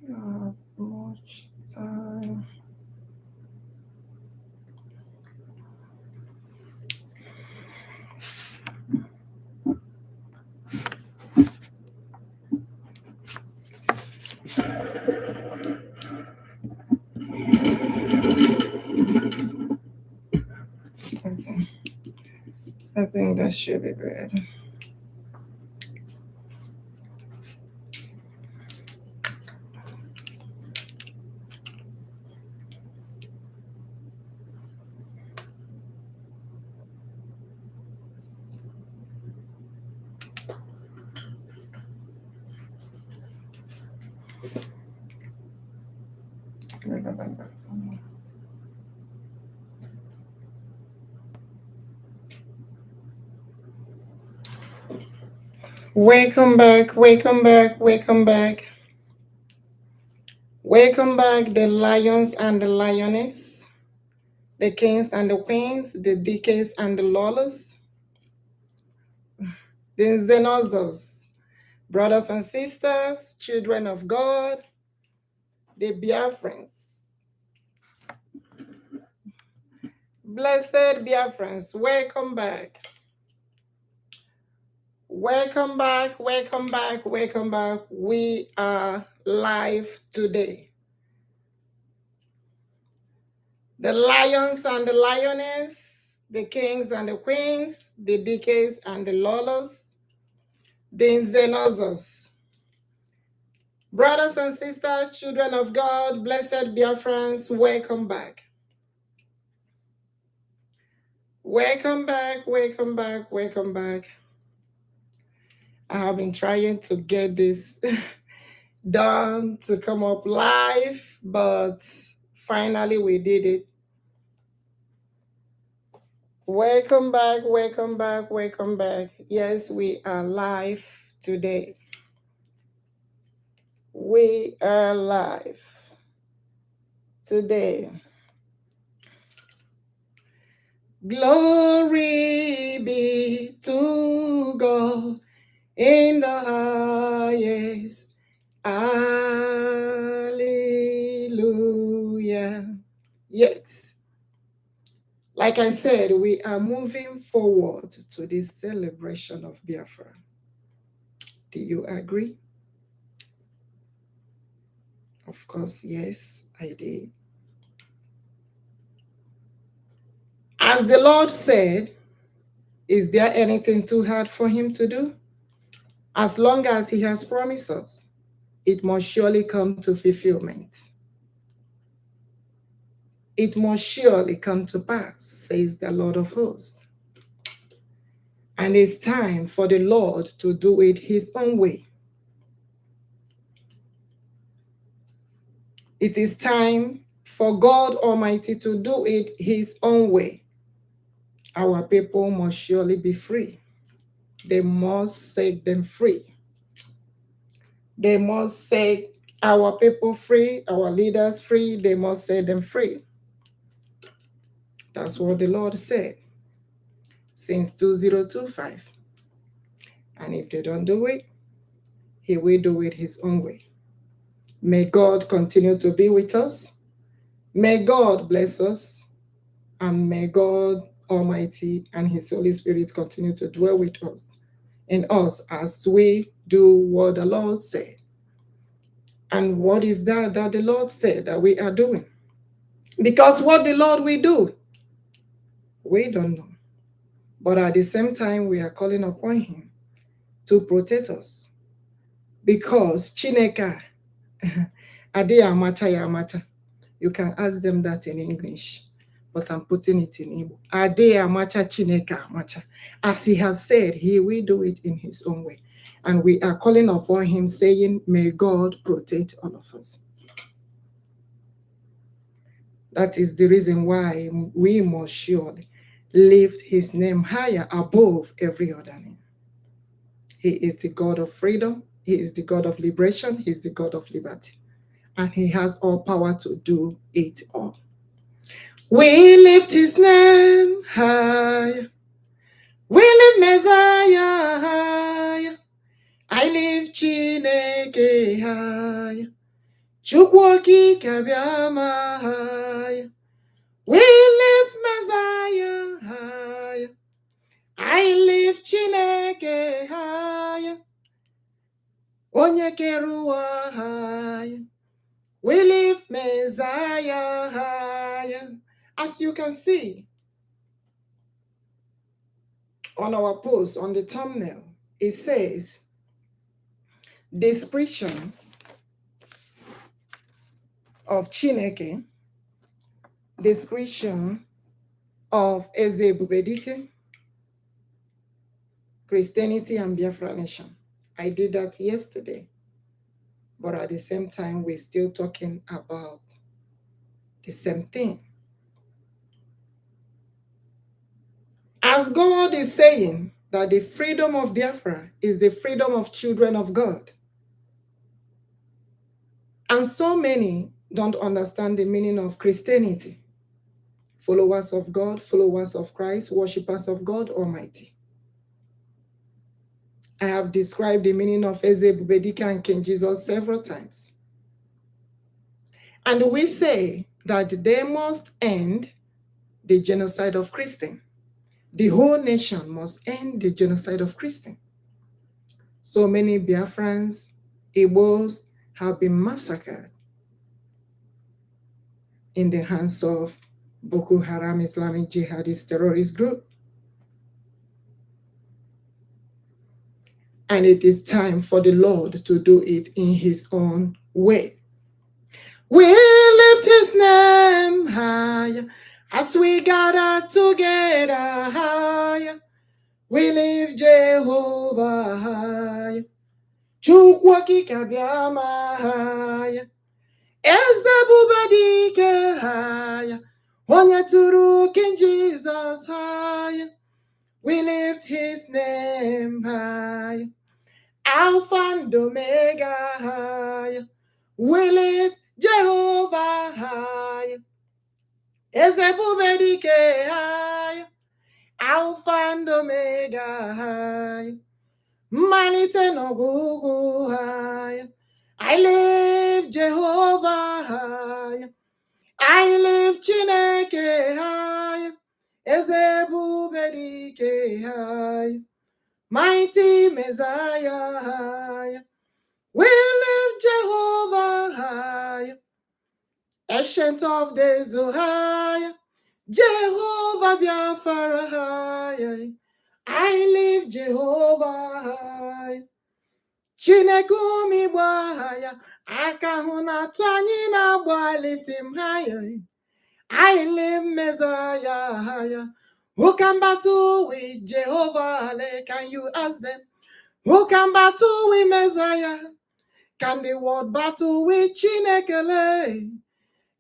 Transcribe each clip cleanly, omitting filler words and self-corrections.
Not much time. Okay. I think that should be good. Welcome back, welcome back, welcome back. Welcome back, the lions and the lioness, the kings and the queens, the DKs and the lawless, the Xenozos, brothers and sisters, children of God, the Biafrans. Blessed Biafrans, welcome back. Welcome back, welcome back, welcome back. We are live today. The lions and the lioness, the kings and the queens, the DKs and the lawless, the Xenozos. Brothers and sisters, children of God, blessed Biafrans, welcome back. Welcome back, welcome back, welcome back. I have been trying to get this done to come up live, but finally we did it. Welcome back, welcome back, welcome back. Yes, we are live today. We are live today. Glory be to God in the highest. Hallelujah. Yes. Like I said, we are moving forward to this celebration of Biafra. Do you agree? Of course, yes, I did. As the Lord said, is there anything too hard for him to do? As long as he has promised us, it must surely come to fulfillment. It must surely come to pass, says the Lord of hosts. And it's time for the Lord to do it his own way. It is time for God Almighty to do it his own way. Our people must surely be free. They must set them free. They must set our people free, our leaders free. They must set them free. That's what the Lord said since 2025. And if they don't do it, he will do it his own way. May God continue to be with us. May God bless us. And may God Almighty and his Holy Spirit continue to dwell with us, in us, as we do what the Lord said. And what is that the Lord said that we are doing? Because what the Lord will do, we don't know. But at the same time, we are calling upon him to protect us. Because Chineke, Ade Amata ya Amata. You can ask them that in English, but I'm putting it in Igbo. Ade Amata Chineke Amata. As he has said, he will do it in his own way. And we are calling upon him, saying, may God protect all of us. That is the reason why we must surely lift his name higher above every other name. He is the God of freedom. He is the God of liberation. He is the God of liberty. And he has all power to do it all. We lift his name higher. We lift Messiah higher. I lift Chineke higher. CHUKWUOKIKEABIAMA higher. We lift Messiah higher. I lift Chineke higher. Onye keruwa higher. We lift Messiah higher. As you can see on our post, on the thumbnail, it says, description of Chineke, description of Eze Bubedike, Christianity and Biafra nation. I did that yesterday, but at the same time, we're still talking about the same thing. As God is saying that the freedom of Biafra is the freedom of children of God. And so many don't understand the meaning of Christianity. Followers of God, followers of Christ, worshippers of God Almighty. I have described the meaning of Eze Bubedike and King Jesus several times. And we say that they must end the genocide of Christians. The whole nation must end the genocide of Christians. So many Biafrans, Igbos have been massacred in the hands of Boko Haram Islamic Jihadist terrorist group. And it is time for the Lord to do it in his own way. We lift his name higher as we gather together higher. We lift Jehovah higher. CHUKWUOKIKEABIAMA higher. Eze Bubedike higher. Onye tụrụ King Jesus higher. We lift his name higher. Alpha and Omega higher. We lift Jehovah higher. Eze Bubedike higher. Alpha and Omega higher. Mmalite n'ọgwụgwụ higher. I lift Jehovah higher. I lift Chineke higher. Eze Bubedike higher. Mighty Messiah higher. We lift Jehovah higher. Ancient of days higher. Jehovah Biafra higher. I lift Jehovah higher. Chineke umigbo higher. Aka hụ na-atụ anyị na-agba, lift him higher. I lift Messiah higher. Who can battle with Jehovah? Can you ask them? Who can battle with Messiah? Can the world battle with Chineke?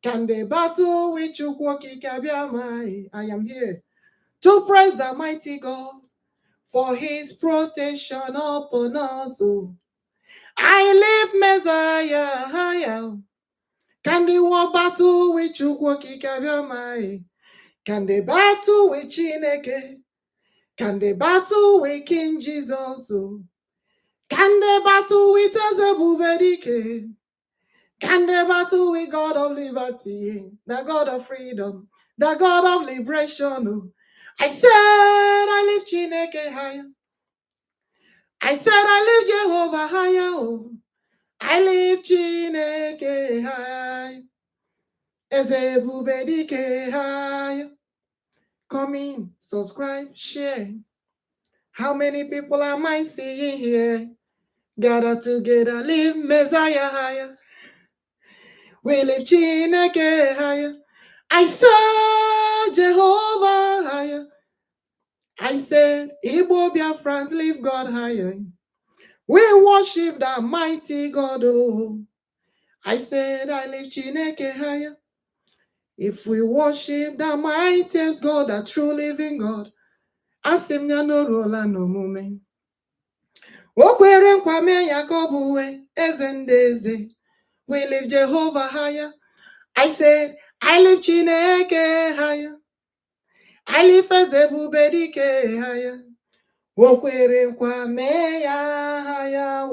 Can they battle with CHUKWUOKIKEABIAMA? I am here to praise the mighty God for his protection upon us. I lift Messiah higher. Can the world battle with CHUKWUOKIKEABIAMA? Can they battle with Chineke? Can they battle with King Jesus? Can they battle with Ezebubedike? Can they battle with God of liberty, the God of freedom, the God of liberation? Oh, I said I lift Chineke higher. I said I lift Jehovah higher. Oh, I lift Chineke high. Ezebubedike higher. Come in, subscribe, share. How many people am I seeing here? Gather together, lift Messiah higher. We lift Chineke higher. I said Jehovah higher. I said Igbo Biafrans lift God higher. We worship the mighty God. Oh, I said I lift Chineke higher. If we worship the mightiest God, the true living God, asim ya no rola no mume. Okwere nkwame Yakobuwe ezendeze. We lift Jehovah higher. I said I lift Chineke higher. I lift Ezebubedike higher. Okwere nkwame ya higher.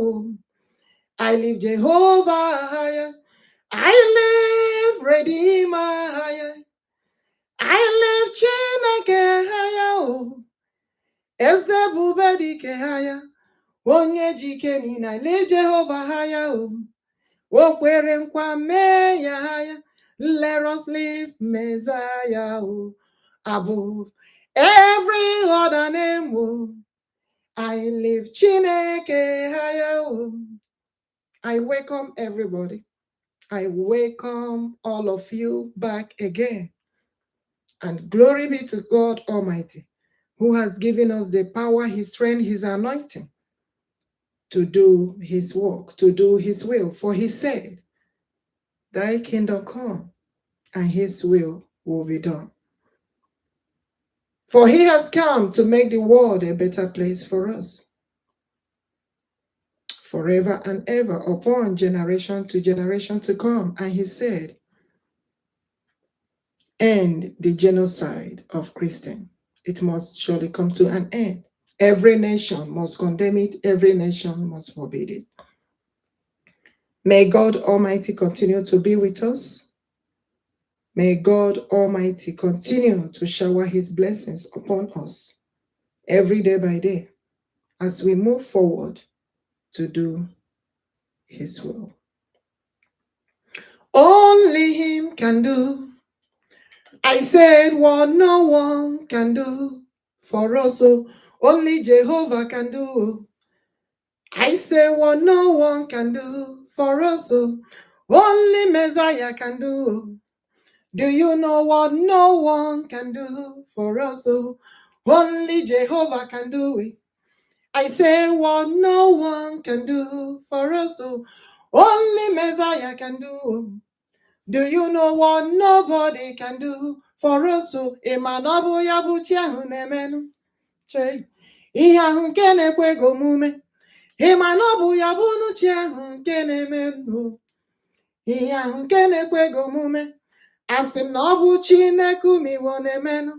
I lift Jehovah higher. I lift Redeemer higher. I lift Chineke higher. Ezebubedike higher. Onye jike nina, I lift Jehovah higher. Okwere nkwame ya higher. Let us lift Messiah above every other name. I lift Chineke higher. I welcome everybody. I welcome all of you back again. And glory be to God Almighty, who has given us the power, His strength, His anointing to do His work, to do His will. For He said, thy kingdom come and His will be done. For He has come to make the world a better place for us, forever and ever, upon generation to come. And He said, end the genocide of Christians. It must surely come to an end. Every nation must condemn it. Every nation must forbid it. May God Almighty continue to be with us. May God Almighty continue to shower His blessings upon us every day by day as we move forward to do His will. Only Him can do. I said what no one can do for us. So only Jehovah can do. I say what no one can do for us. So only Messiah can do. Do you know what no one can do for us? So only Jehovah can do it. I say what no one can do for us. So only Messiah can do. Do you know what nobody can do for us? So Emanobu Yabuchi ahụ na-emenụ. Che ihe ahụ nke na-ekweghị omume. Emanobu ya bụ n'uche ahụ nke na-emenụ. Ihe ahụ nke na-ekweghị omume. Asị m na ọ bụ Chineke umiwo na-emenụ.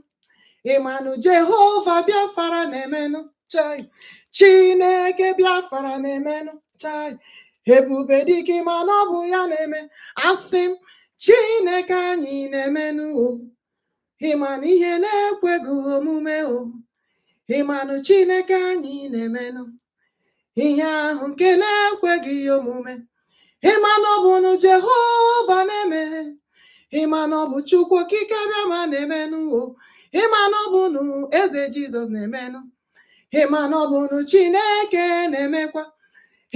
Ịmanụ Jehova Biafra na-emenụ. Chai Chineke Biafra na-emenụ. Chai Ebubedike ma na ọ bụ ya na-eme. Asị m Chineke anyị na-emenụ. Ịmanụ ihe na-ekweghị omume. Ịmanụ Chineke anyị na-emenụ. Ihe ahụ nke na-ekweghị omume. Ịmanụ ọ bụ Jehova na-eme. Ịmanụ ọ bụ CHUKWUOKIKEABIAMA na-emenụ. Ịmanụ ọ bụ Eze Jizọs na-emenụ. Ịmanụ ọ bụ Chineke na-emekwa.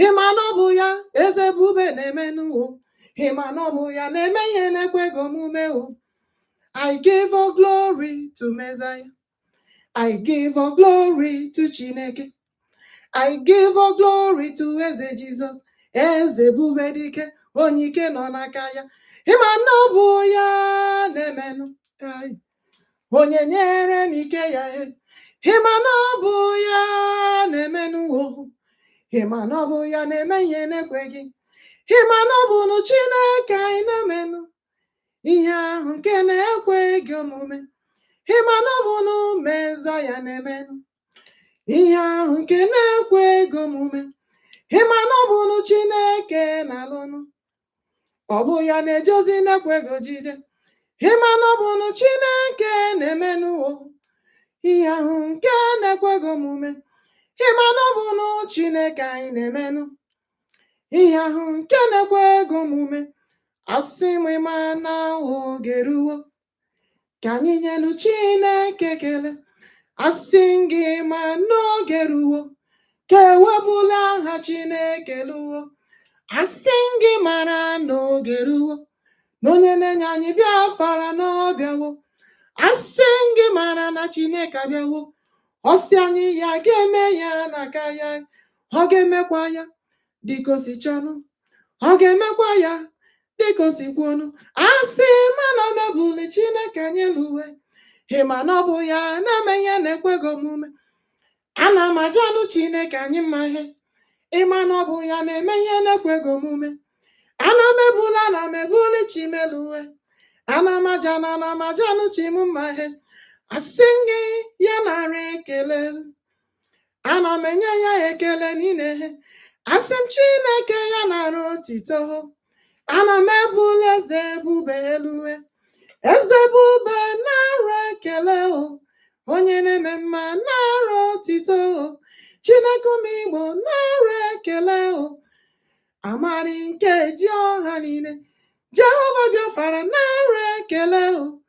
Ịmanụ ọ bụ ya Ezebube na-emenụ. Ịmanụ ọ bụ ya na-eme ihe na-ekweghị omume. I give all glory to Messiah. I give all glory to Chineke. I give all glory to Eze Jesus. Ezebubedike onye ike nọ n'aka ya. Ịmanụ ọ bụ ya na-emenụ. Onye nyere m ike ya. Ịmanụ ọ bụ ya na-emenụ. Ịmanụ ọ bụ ya na-eme ihe na-ekweghị. Ịmanụ ọ bụ Chineke anyị na-emenụ. Ihe ahụ nke na-ekweghị omume. Ịmanụ ọ bụ Messiah na-emenụ. Ihe ahụ nke na-ekweghị omume. Hima no bunu Chineke na lonu. Obu ya na-ejozi na-ekwego jide. Hima no bunu Chineke na-emenu o. Ihe ahụ nke na-ekwego omume. Hima no bunu Chineke anyị na-emenu. Ihe ahụ nke na-ekwego omume. Asị m ịma na oge ruo ka anyị nyelu Chineke ekele. Asị gị ma n'oge ruo ka ewebula aha Chineke luo. Asị gị mara n'oge ruo na onye na-enye anyị Biafra n'ọbịawo. Asị gị mara na Chineke abịawo. Ọ sị anyị ya ga-eme ya n'aka ya. Ọ ga-emekwa ya dịka o si chọnụ. Ọ ga-emekwa ya dịka o si kwuonu. Asị mana ọ mebuli Chineke anyị eluwe. Hima na ọ bụ ya na-eme ihe na-ekwego omume. Ana m ajanụ Chineke anyị mma ihe. Ịma na ọ bụ ya na-eme ihe na-ekwego omume. Ana m ebuli Chimeluwe. Ana m ajanụ Chimma ihe. Asị gị ya nara ekele. Ana m enye ya ekele niile. Asị m Chineke ya nara otito. Ana m ebuli eze ebube eluwe. Eze ebube nara ekele o. Onye na-eme mma nara otito. Chineke Igbo nara ekele o. Amari nke ji ọha niile. Jehova Biafra nara ekele o.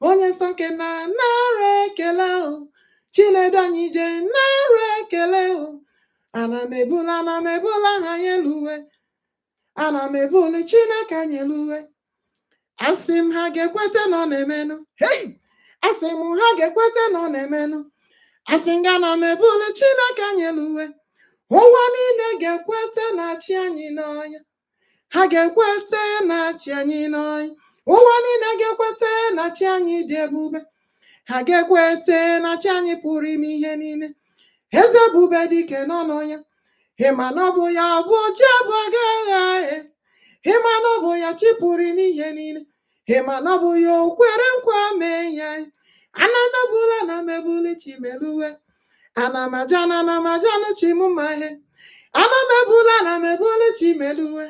Onye nsọ nke nara ekele o. Chinedu anyị je nara ekele o. Ana m ebula ha ya eluwe. Ana m ebuli Chineke anyị eluwe. Asị m ha ga-ekweta na ọ na-emenụ. Hey! Asị m ha ga-ekweta na ọ na-emenụ. Asị m ga na m ebuli Chineke anyị eluwe. Ụwa niile ga-ekweta na chi anyị n'ọnya. Ha ga-ekweta na chi anyị n'ọnya. Ụwa niile ga-ekweta na chi anyị dị ebube. Ha ga-ekweta na chi anyị pụrụ ime ihe niile. Eze ebube dike n'ọnụ ya. Hima na ọ bụ ya bụ chi bụ agha. Hima na ọ bụ ya chi pụrụ ime ihe niile. Hima na ọ bụ ya o kwere nkwa mee ya. Ana m ebuli Chimeluwe. Ana m ajanụ Chimma ihe. Ana m ebuli Chimeluwe.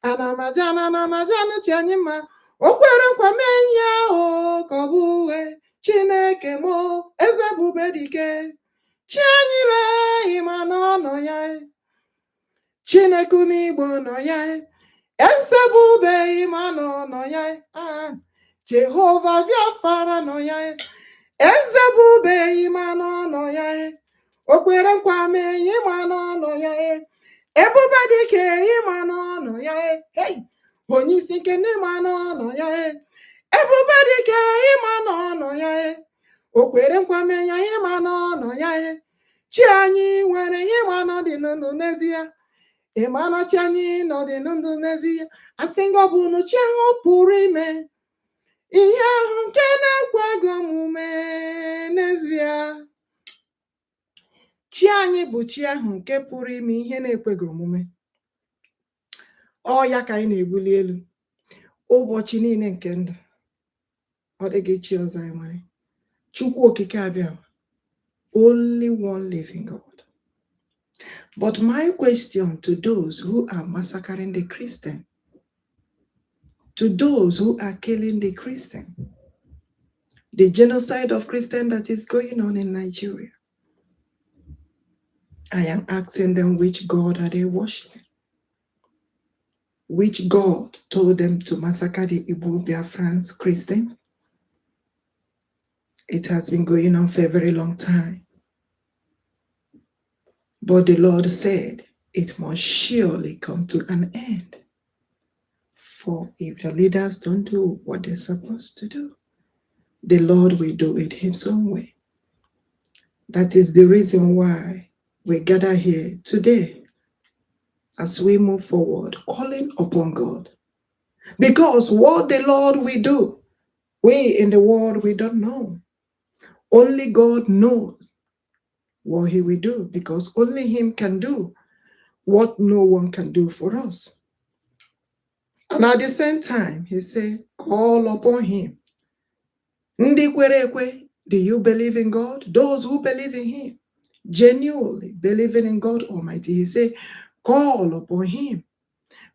Ana m ajanụ Chi anyị mma. O kwere nkwa mee ya o ka ọ bụ uwe. Chineke mo eze ebube dike. Chi anyị lee ịma na ọ nọ ya. Chineke Igbo nọ ya. Eze ebube ịma na ọ nọ ya. Jehova Biafra nọ ya. Eze ebube ịma na ọ nọ ya. O kwere nkwa mee ịma na ọ nọ ya. Ebube dike ịma na ọ nọ ya. Hey! Onye isi ike n'ịma na ọ nọ ya. Ebube dike ịma na ọ nọ ya. O kwere nkwa mee ya ịma na ọ nọ ya. Chi anyị nwere ịma na ọ dị ndụ n'ezie. Ịma na chi anyị nọ dị ndụ n'ezie. Asị gị ọ bụ na chi ahụ pụrụ ime ihe ahụ nke na-ekwego omume n'ezie. Chi anyị bụ chi ahụ nke pụrụ ime ihe na-ekwego omume. Ọ ya ka anyị na-ebuli elu ụbọchị niile nke ndụ. Ọ dịghị chi ọzọ anyị nwere. CHUKWUOKIKEABIAMA, only one living God. But my question to those who are massacring the Christian, to those who are killing the Christian, the genocide of Christians that is going on in Nigeria, I am asking them, which God are they worshiping? Which God told them to massacre the Igbo Biafrans Christians? It has been going on for a very long time. But the Lord said, it must surely come to an end. For if the leaders don't do what they're supposed to do, the Lord will do it His own way. That is the reason why we gather here today as we move forward, calling upon God. Because what the Lord will do, we in the world, we don't know. Only God knows what He will do, because only Him can do what no one can do for us. And at the same time, He said, call upon Him. Ndi kwere ekwe, do you believe in God? Those who believe in Him, genuinely believing in God Almighty, He said, call upon him,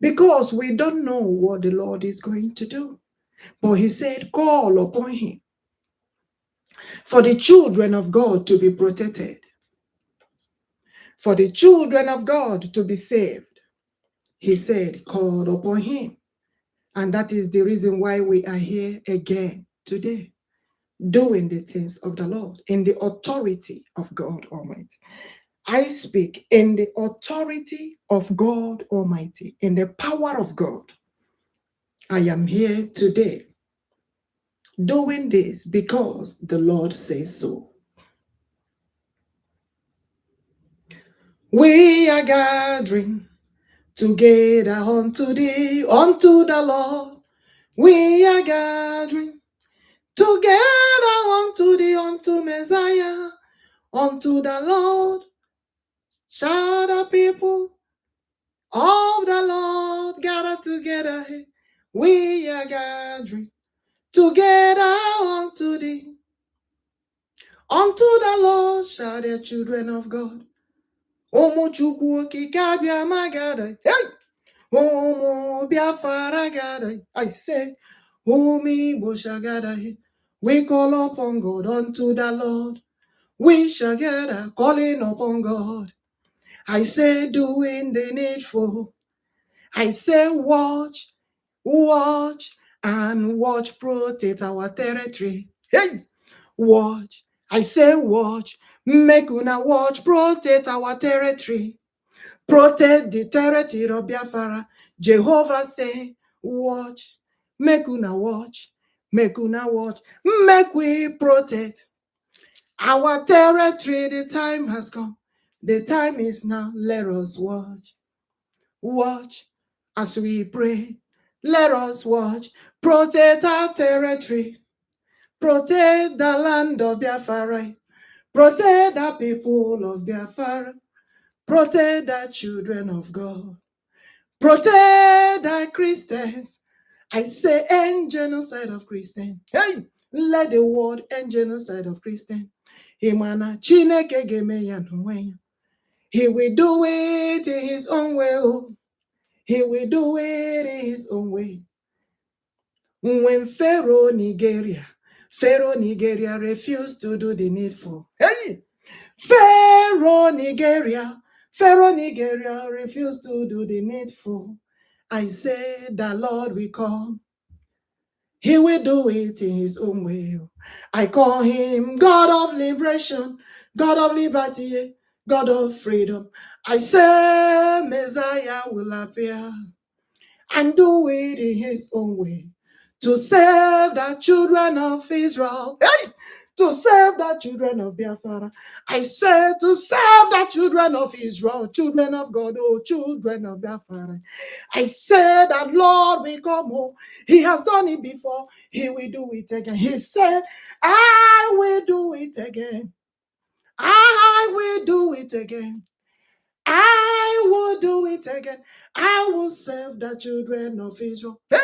because we don't know what the Lord is going to do. But he said, call upon him for the children of God to be protected, for the children of God to be saved. He said, call upon him. And that is the reason why we are here again today, doing the things of the Lord in the authority of God Almighty. I speak in the authority of God Almighty, in the power of God. I am here today doing this because the Lord says so. We are gathering together unto thee, unto the Lord. We are gathering together unto thee, unto Messiah, unto the Lord. Shall the people of the Lord gather together? We are gathering together unto thee, unto the Lord shall the children of God. CHUKWUOKIKEABIAMA gather. Hey! Biafra gather. I say, Igbo shall gather. We call upon God unto the Lord. We shall gather, calling upon God. I say, doing the needful. I say, watch, and watch, protect our territory. Hey! Watch. I say, watch. Make una watch, protect our territory. Protect the territory of Biafra. Jehovah say, watch. Make una watch. Make una watch. Make we protect our territory. The time has come. The time is now. Let us watch. Watch as we pray. Let us watch. Protect our territory. Protect the land of Biafra. Protect the people of Biafra. Protect the children of God. Protect the Christians. I say, end genocide of Christians. Hey, let the world end genocide of Christians. Imana Chineke geme ya n'onwe ya. He will do it in his own way. He will do it in his own way. When Pharaoh Nigeria refused to do the needful. Hey! Pharaoh Nigeria refused to do the needful. I say the Lord will come. He will do it in his own way. I call him God of liberation, God of liberty, God of freedom. I say Messiah will appear and do it in his own way to save the children of Israel. Hey! To save the children of Biafra. I say to save the children of Israel, children of God, oh, children of Biafra. I say that Lord will come home. He has done it before. He will do it again. He said, I will do it again. I will do it again. I will do it again. I will save the children of Israel. Hey!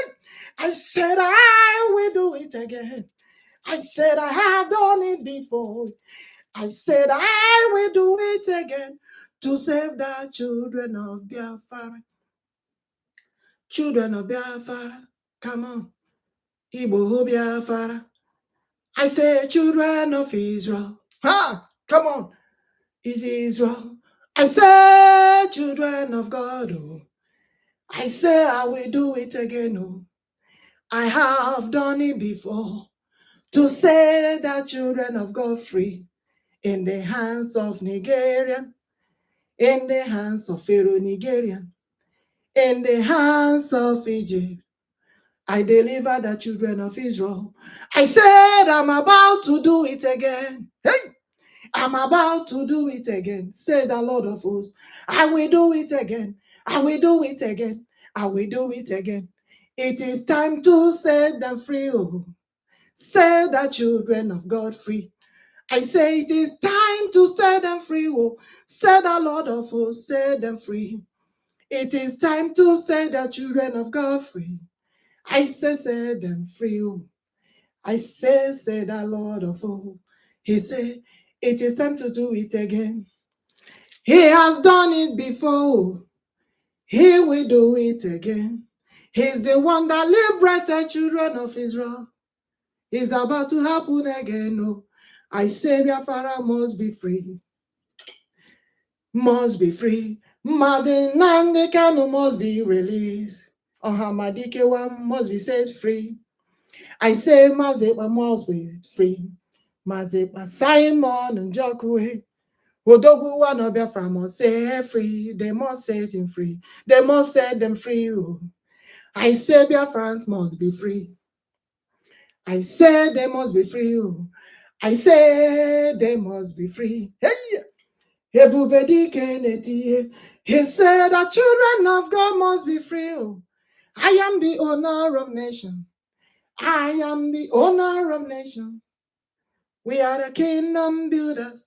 I said I will do it again. I said I have done it before. I said I will do it again to save the children of Biafra. Children of Biafra, come on. Igbo Biafra. I say children of Israel. Ha! Come on. It's Israel. I say children of God. Oh. I say I will do it again. Oh. I have done it before to set the children of God free in the hands of Nigerian, in the hands of Pharaoh Nigerian, in the hands of Egypt. I deliver the children of Israel. I said I'm about to do it again. Hey! I'm about to do it again. Say the Lord of hosts. I will do it again. I will do it again. I will do it again. It is time to set them free. Oh. Set the children of God free. I say it is time to set them free. Oh. Set the Lord of hosts, set them free. It is time to set the children of God free. I say set them free. Oh. I say the Lord of hosts. He said it is time to do it again. He has done it before. He will do it again. He's the one that liberated children of Israel. It's about to happen again. No, I say Biafra must be free. Must be free. Madin Nnamdi Kanu must be released. Ohamadikewa must be set free. I say Mazepa must be free. Mazepa Simon Njokwe. Odogwu one of Biafra must set free. They must set him free. They must set them free. Oh. I say Biafrans must be free. I say they must be free. Oh. I say they must be free. Hey! He said that children of God must be free. Oh. I am the owner of nations. I am the owner of nations. We are the kingdom builders.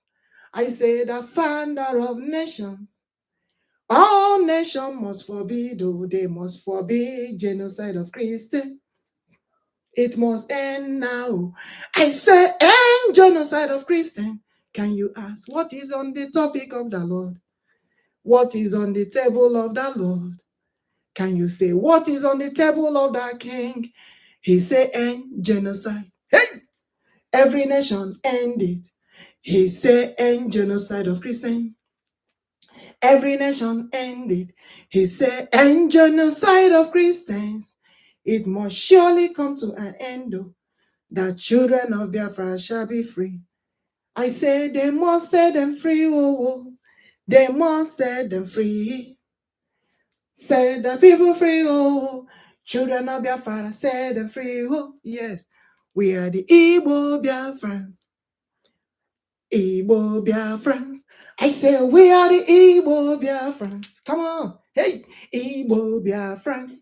I say the founder of nations. All nations must forbid, oh, they must forbid genocide of Christians. It must end now. I say end genocide of Christians. Can you ask what is on the topic of the Lord? What is on the table of the Lord? Can you say what is on the table of the King? He said end genocide. Hey! Every nation end it. He said end genocide of Christians. Every nation end it. He said end genocide of Christians. It must surely come to an end. Oh. The children of Biafra shall be free. I say they must set them free. Oh. They must set them free. Set the people free. Oh. Children of Biafra, set them free. Oh. Yes, we are the Igbo Biafrans. Igbo Biafrans. I say we are the Igbo Biafrans. Come on. Hey, Igbo Biafrans.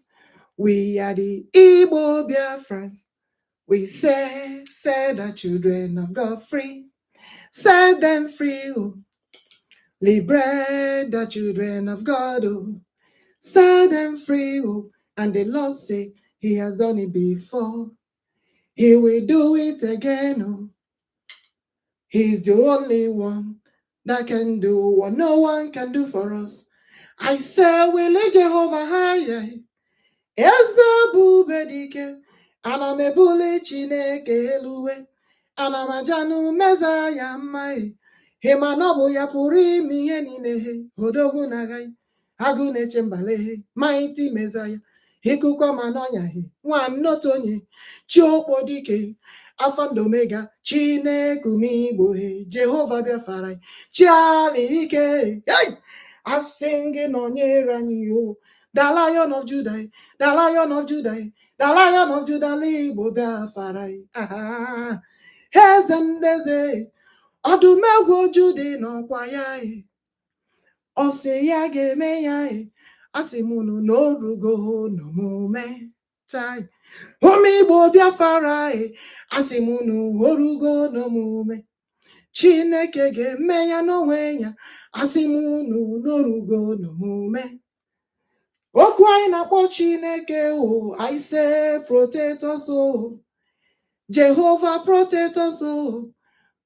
We are the Igbo Biafrans. We say the children of God free. Set them free. Oh. Liberate the children of God. Oh. Set them free. Oh. And the Lord say he has done it before. He will do it again. Oh. He's the only one that can do what no one can do for us. I say, we let Jehovah higher. Ezebubedike, anamebule Chineke eluwe, anamajanu mezaya mai. Hemanobu ya pụrụ ime ihe niile, odogwu nagai, agụ na-eche mbale, mighty Messiah. Hikukwa manonyahi, nwannotonye, chiokpodike, Alpha and Omega, Chineke umigbo, Jehovah Biafra, Chialike. Hey! I sing in onye the Lion of Judah, the Lion of Judah, the Lion of Judah, Igbo Biafra. Ah, Hezendeze, Odumegwu Jude n'ọkwa ya, ọ sị ya ga-eme ya, asị m unu n'orugo n'omume. Chai. Igbo Biafra, asị m unu orugo n'omume. Chineke ga-eme ya n'onwe ya, asị m unu n'orugo n'omume. Okwu anyị na-akpọ Chineke, oh, I say protect us, oh. Jehovah protect us, oh.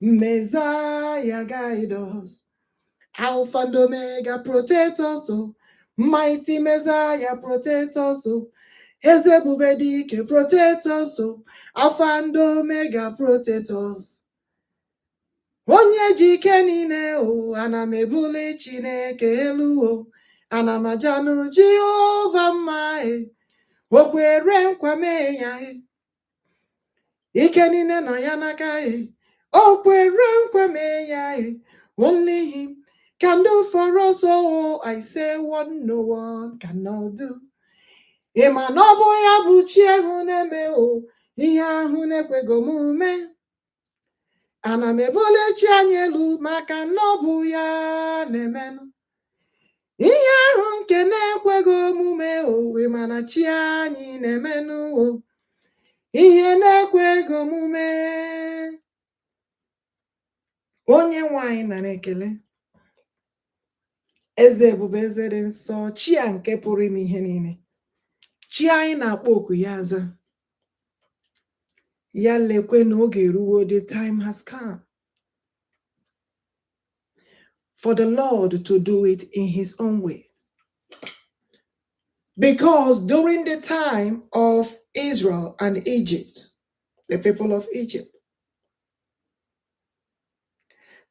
Messiah guide us. Alpha and Omega protect us, oh. Mighty Messiah protect us, oh. Ezebubedike protect us, oh. Alpha and Omega protect us. Onye jike niile, oh, ana m ebuli Chineke elu, oh. Ana m ajanu Jehova mma, o kwere nkwa mee ya, ike niile nọ ya n'aka, o kwere nkwa mee ya, only him can do for us, oh, I say what no one cannot do. Ịma na ọ bụ ya bụ chi ahụ na-eme, oh, ihe ahụ na-ekwego omume. Ana m ebuli chi anyị elu maka na ọ bụ ya na-emenụ ihe ahụ nke na-ekweghị omume, owe mana chi anyị na-emenụ ihe na-ekweghị omume. Onye nwanyị nara ekele, eze ebube, eze dị nsọ, chi a nke pụrụ ime ihe niile, chi anyị na-akpọ oku ya aza. Ya lekwe na oge eruwo, the time has come for the Lord to do it in his own way. Because during the time of Israel and Egypt, the people of Egypt,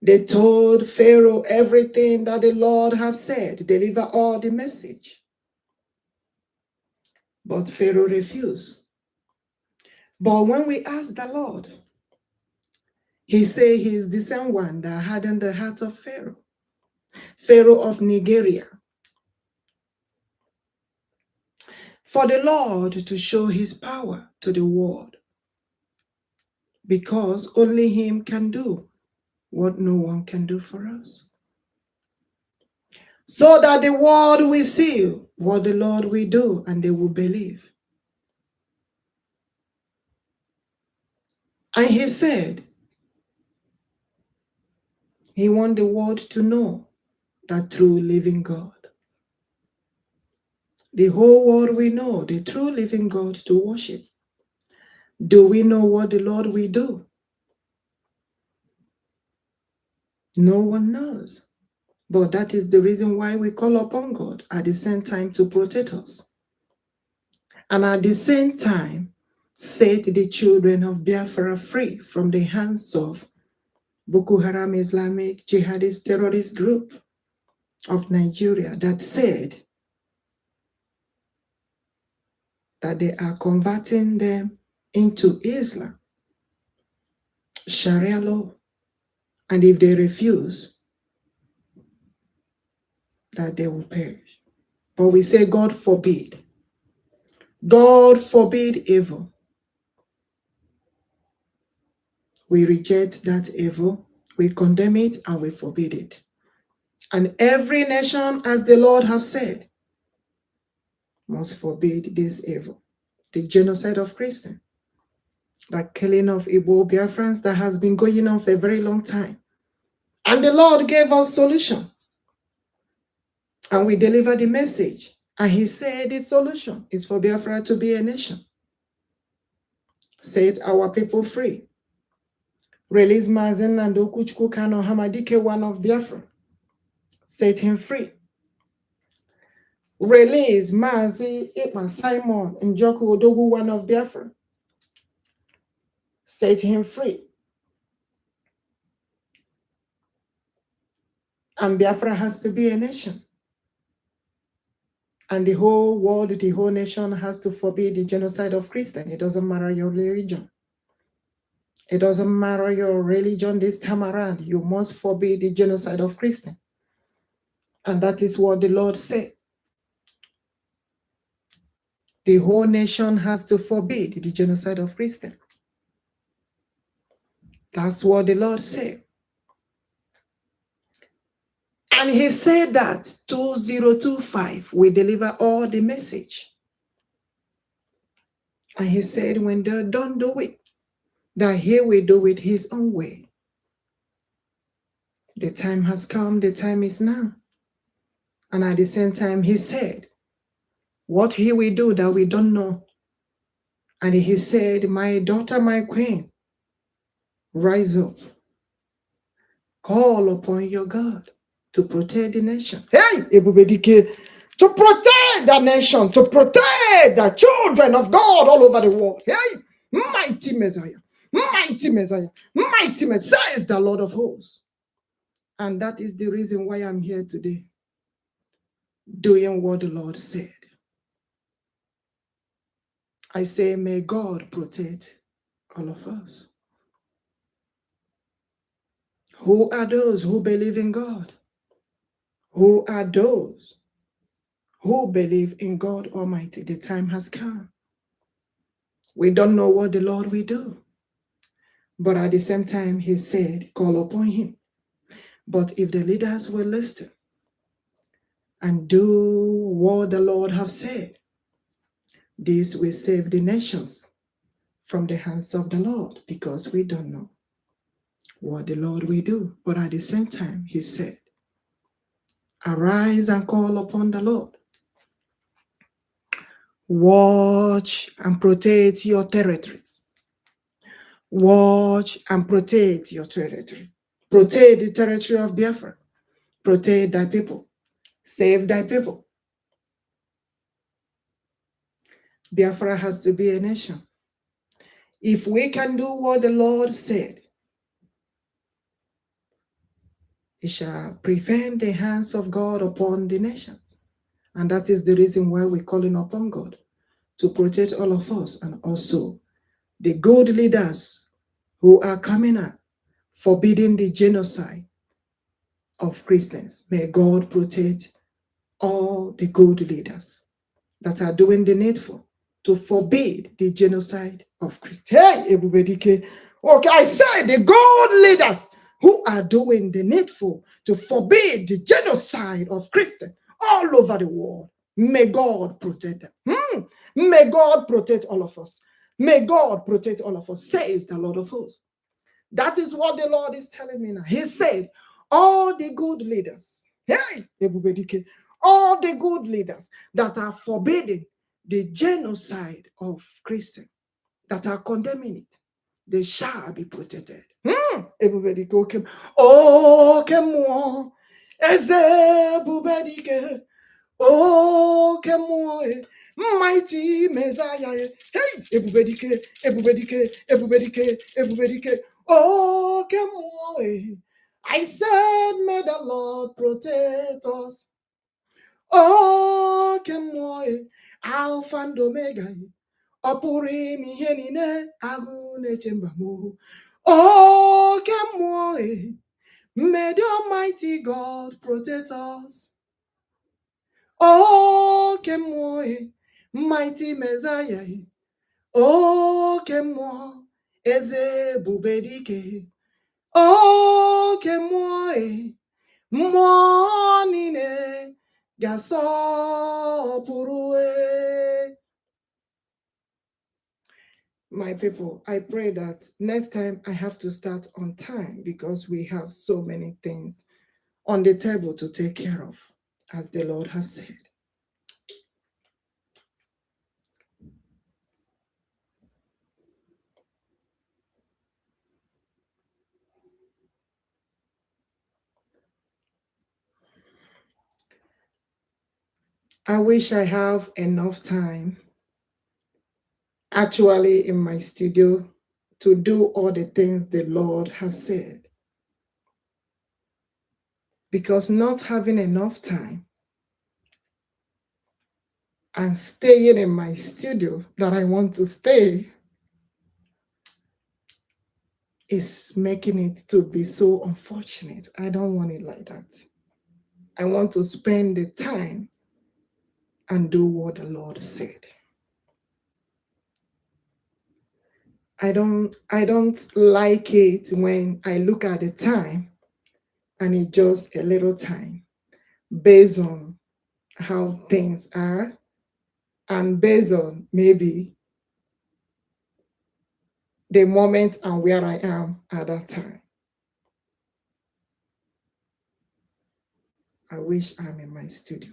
they told Pharaoh everything that the Lord have said, deliver all the message. But Pharaoh refused. But when we asked the Lord, he said he is the same one that hardened the heart of Pharaoh, Pharaoh of Nigeria, for the Lord to show his power to the world, because only him can do what no one can do for us. So that the world will see what the Lord will do and they will believe. And he said, he wants the world to know that true living God. The whole world will know the true living God to worship. Do we know what the Lord will do? No one knows. But that is the reason why we call upon God at the same time to protect us. And at the same time, set the children of Biafra free from the hands of Boko Haram Islamic jihadist terrorist group of Nigeria that said that they are converting them into Islam, Sharia law, and if they refuse, that they will perish. But we say, God forbid. God forbid evil. We reject that evil, we condemn it, and we forbid it. And every nation, as the Lord have said, must forbid this evil. The genocide of Christians, the killing of Igbo Biafrans that has been going on for a very long time. And the Lord gave us solution. And we delivered the message. And he said the solution is for Biafra to be a nation. Set our people free. Release Mazen and CHUKWUOKIKEABIAMA Hamadike, one of Biafra. Set him free. Release Mazi Ikma Simon Njoku Odogu, one of Biafra. Set him free. And Biafra has to be a nation. And the whole world, the whole nation has to forbid the genocide of Christians. It doesn't matter your religion. It doesn't matter your religion this time around. You must forbid the genocide of Christians. And that is what the Lord said. The whole nation has to forbid the genocide of Christians. That's what the Lord said. And he said that 2025 will deliver all the message. And he said when they don't do it, that he will do it his own way. The time has come, the time is now. And at the same time, he said what he will do that we don't know. And he said, my daughter, my queen, rise up. Call upon your God to protect the nation. Hey, Ebubedike, to protect the nation, to protect the children of God all over the world. Hey, mighty Messiah, mighty Messiah, mighty Messiah, says the Lord of hosts. And that is the reason why I'm here today, doing what the Lord said. I say, may God protect all of us. Who are those who believe in God? Who are those who believe in God Almighty? The time has come. We don't know what the Lord will do. But at the same time, he said, call upon him. But if the leaders will listen and do what the Lord have said, this will save the nations from the hands of the Lord, because we don't know what the Lord will do. But at the same time, he said, arise and call upon the Lord. Watch and protect your territories. Watch and protect your territory. Protect the territory of Biafra. Protect thy people. Save thy people. Biafra has to be a nation. If we can do what the Lord said, it shall prevent the hands of God upon the nations. And that is the reason why we're calling upon God to protect all of us, and also the good leaders who are coming up, forbidding the genocide of Christians. May God protect all the good leaders that are doing the needful to forbid the genocide of Christians. Hey, everybody, okay, I said the good leaders who are doing the needful to forbid the genocide of Christians all over the world. May God protect them. May God protect all of us. May God protect all of us, says the Lord of hosts. That is what the Lord is telling me now. He said, all the good leaders, hey, everybody, all the good leaders that are forbidding the genocide of Christians, that are condemning it, they shall be protected. Everybody go, oh, come on, everybody, oh, come on, mighty Messiah, hey, everybody, everybody, oh, come on. I said, may the Lord protect us. Oh, come on, Alpha and Omega. Opuri mi yenine agune chembamo. Oh, come on. May the Almighty God protect us. Oh, come on, mighty Messiah. Oh, come on, Eze Bubedike. Oh, come on, morning, gaso purue. My people, I pray that next time I have to start on time because we have so many things on the table to take care of, as the Lord has said. I wish I have enough time actually in my studio to do all the things the Lord has said. Because not having enough time and staying in my studio that I want to stay is making it to be so unfortunate. I don't want it like that. I want to spend the time and do what the Lord said. I don't like it when I look at the time and it's just a little time based on how things are and based on maybe the moment and where I am at that time. I wish I'm in my studio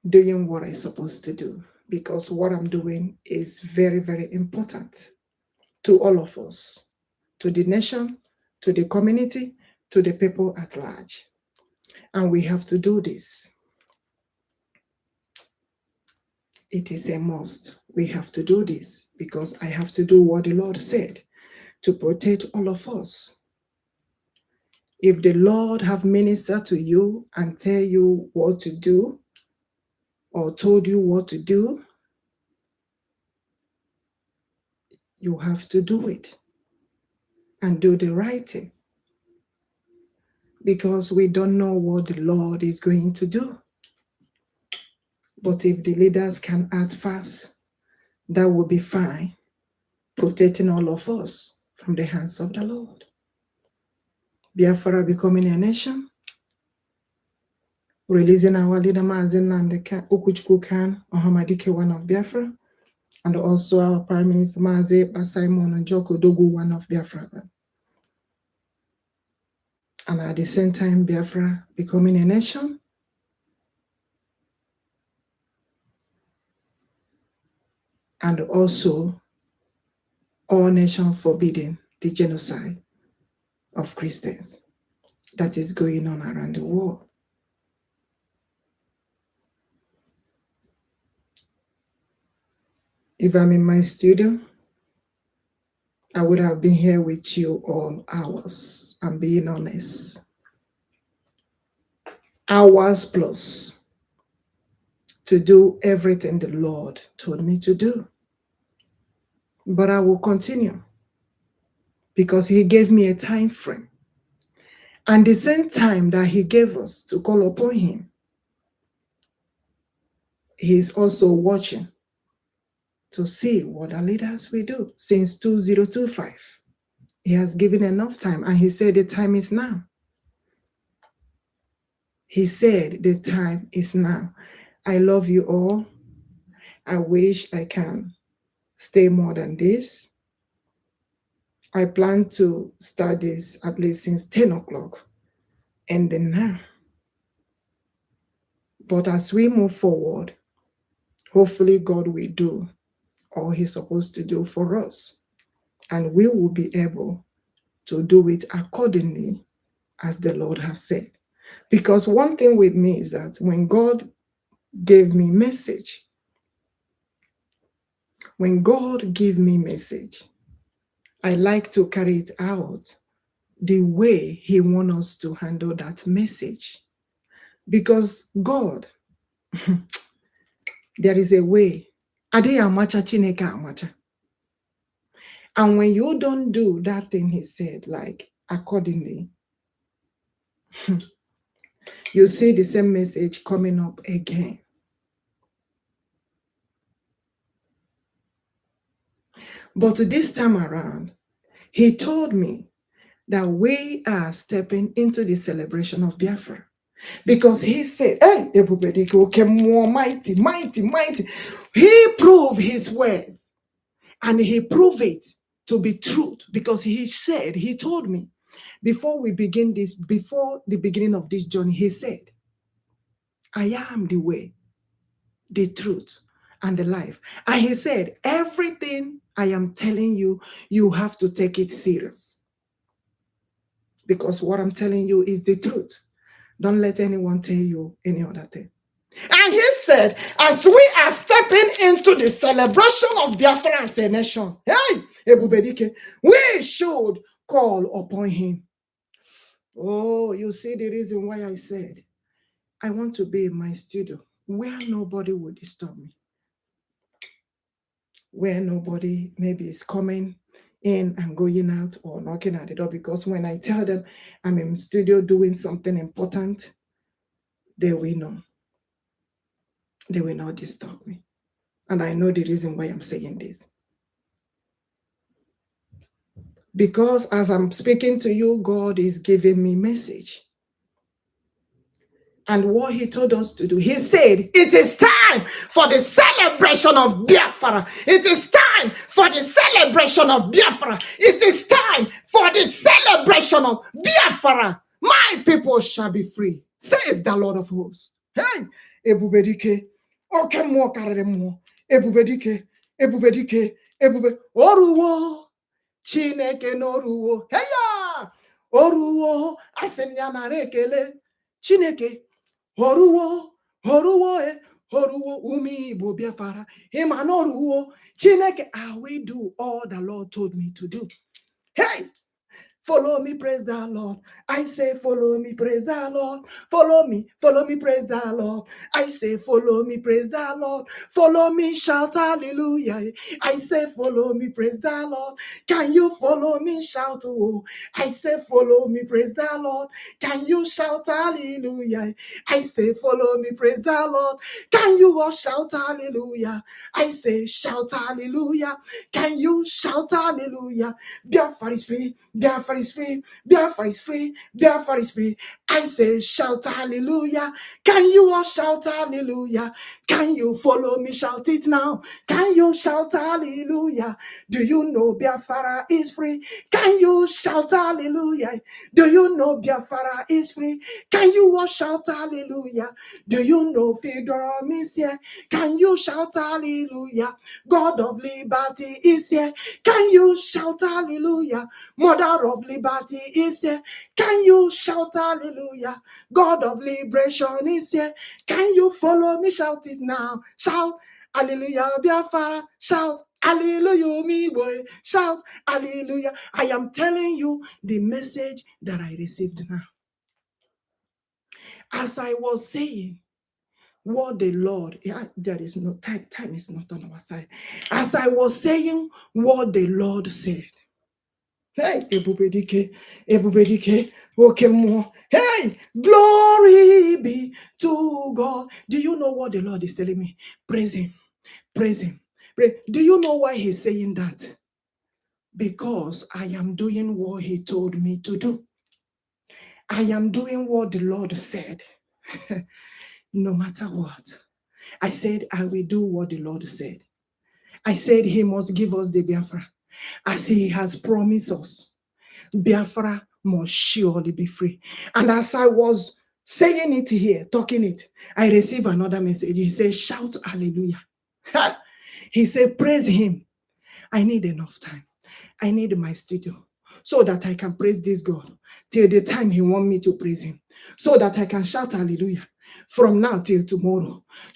doing what I'm supposed to do, because what I'm doing is very, very important to all of us, to the nation, to the community, to the people at large. And we have to do this. It is a must. We have to do this because I have to do what the Lord said to protect all of us. If the Lord have ministered to you and tell you what to do or told you what to do, you have to do it and do the right thing, because we don't know what the Lord is going to do. But if the leaders can act fast, that will be fine, protecting all of us from the hands of the Lord. Biafra becoming a nation, releasing our leader Mazen CHUKWUOKIKEABIAMA, Ohamadike, one of Biafra, and also our Prime Minister Maze Basimon and Joko Dogu, one of Biafra. And at the same time, Biafra becoming a nation, and also all nations forbidding the genocide of Christians that is going on around the world. If I'm in my studio, I would have been here with you all hours. I'm being honest. Hours plus to do everything the Lord told me to do. But I will continue because He gave me a time frame. And the same time that He gave us to call upon Him, He is also watching to see what our leaders will do. Since 2025, He has given enough time, and He said the time is now. He said the time is now. I love you all. I wish I can stay more than this. I plan to start this at least since 10 o'clock and then now. But as we move forward, hopefully God will do all He's supposed to do for us. And we will be able to do it accordingly as the Lord has said. Because one thing with me is that when God gave me message, I like to carry it out the way He wants us to handle that message. Because God, there is a way. And when you don't do that thing He said, like accordingly, you see the same message coming up again. But this time around, He told me that we are stepping into the celebration of Biafra. Because He said, hey, everybody, okay, more mighty. He proved His words, and He proved it to be truth. Because He told me, before the beginning of this journey, He said, I am the way, the truth, and the life. And He said, everything I am telling you, you have to take it serious. Because what I'm telling you is the truth. Don't let anyone tell you any other thing. And He said, as we are stepping into the celebration of Biafra as a nation, hey, we should call upon Him. Oh, you see the reason why I said, I want to be in my studio where nobody will disturb me. Where nobody maybe is coming in and going out or knocking at the door, because when I tell them I'm in studio doing something important, they will know. They will not disturb me. And I know the reason why I'm saying this. Because as I'm speaking to you, God is giving me message. And what He told us to do, He said, it is time for the celebration of Biafra. It is time for the celebration of Biafra. It is time for the celebration of Biafra. My people shall be free, says the Lord of hosts. Hey, Ebubedike, okay, more karemo, Ebubedike, Oruwo, Chineke noruwo, heya, Oruwo, asenyana rekele, Chineke. Horuwo umi Igbo Biafra. Him and Oruwo. Chineke, I will do all the Lord told me to do. Hey! Follow me, praise the Lord. I say, follow me, praise the Lord. Follow me, praise the Lord. I say, follow me, praise the Lord. Follow me, shout hallelujah. I say, follow me, praise the Lord. Can you follow me, shout oh? I say, follow me, praise the Lord. Can you shout hallelujah? I say, follow me, praise the Lord. Can you all shout hallelujah? I say, shout hallelujah. Can you shout hallelujah? Biafra is free. Biafra is free. Biafra is free. Biafra is free. I say, shout hallelujah. Can you all shout hallelujah? Can you follow me? Shout it now. Can you shout hallelujah? Do you know Biafra is free? Can you shout hallelujah? Do you know Biafra is free? Can you all shout hallelujah? Do you know Freedom is here? Can you shout hallelujah? God of liberty is here. Can you shout hallelujah? Mother of liberty is here. Can you shout hallelujah? God of liberation is here. Can you follow me? Shout it now. Shout. Hallelujah, Biafra, shout, hallelujah, me boy, shout, hallelujah. I am telling you the message that I received now. As I was saying, what the Lord, there is no time, time is not on our side. As I was saying what the Lord said, hey, Ebubedike, okay more. Hey, glory be to God. Do you know what the Lord is telling me? Praise Him, praise Him. Do you know why He's saying that? Because I am doing what He told me to do. I am doing what the Lord said. No matter what. I said, I will do what the Lord said. I said He must give us the Biafra. As He has promised us, Biafra must surely be free. And as I was saying it here, talking it, I received another message. He said, shout hallelujah. He said, praise Him. I need enough time. I need my studio so that I can praise this God till the time He wants me to praise Him, so that I can shout hallelujah from now till tomorrow. I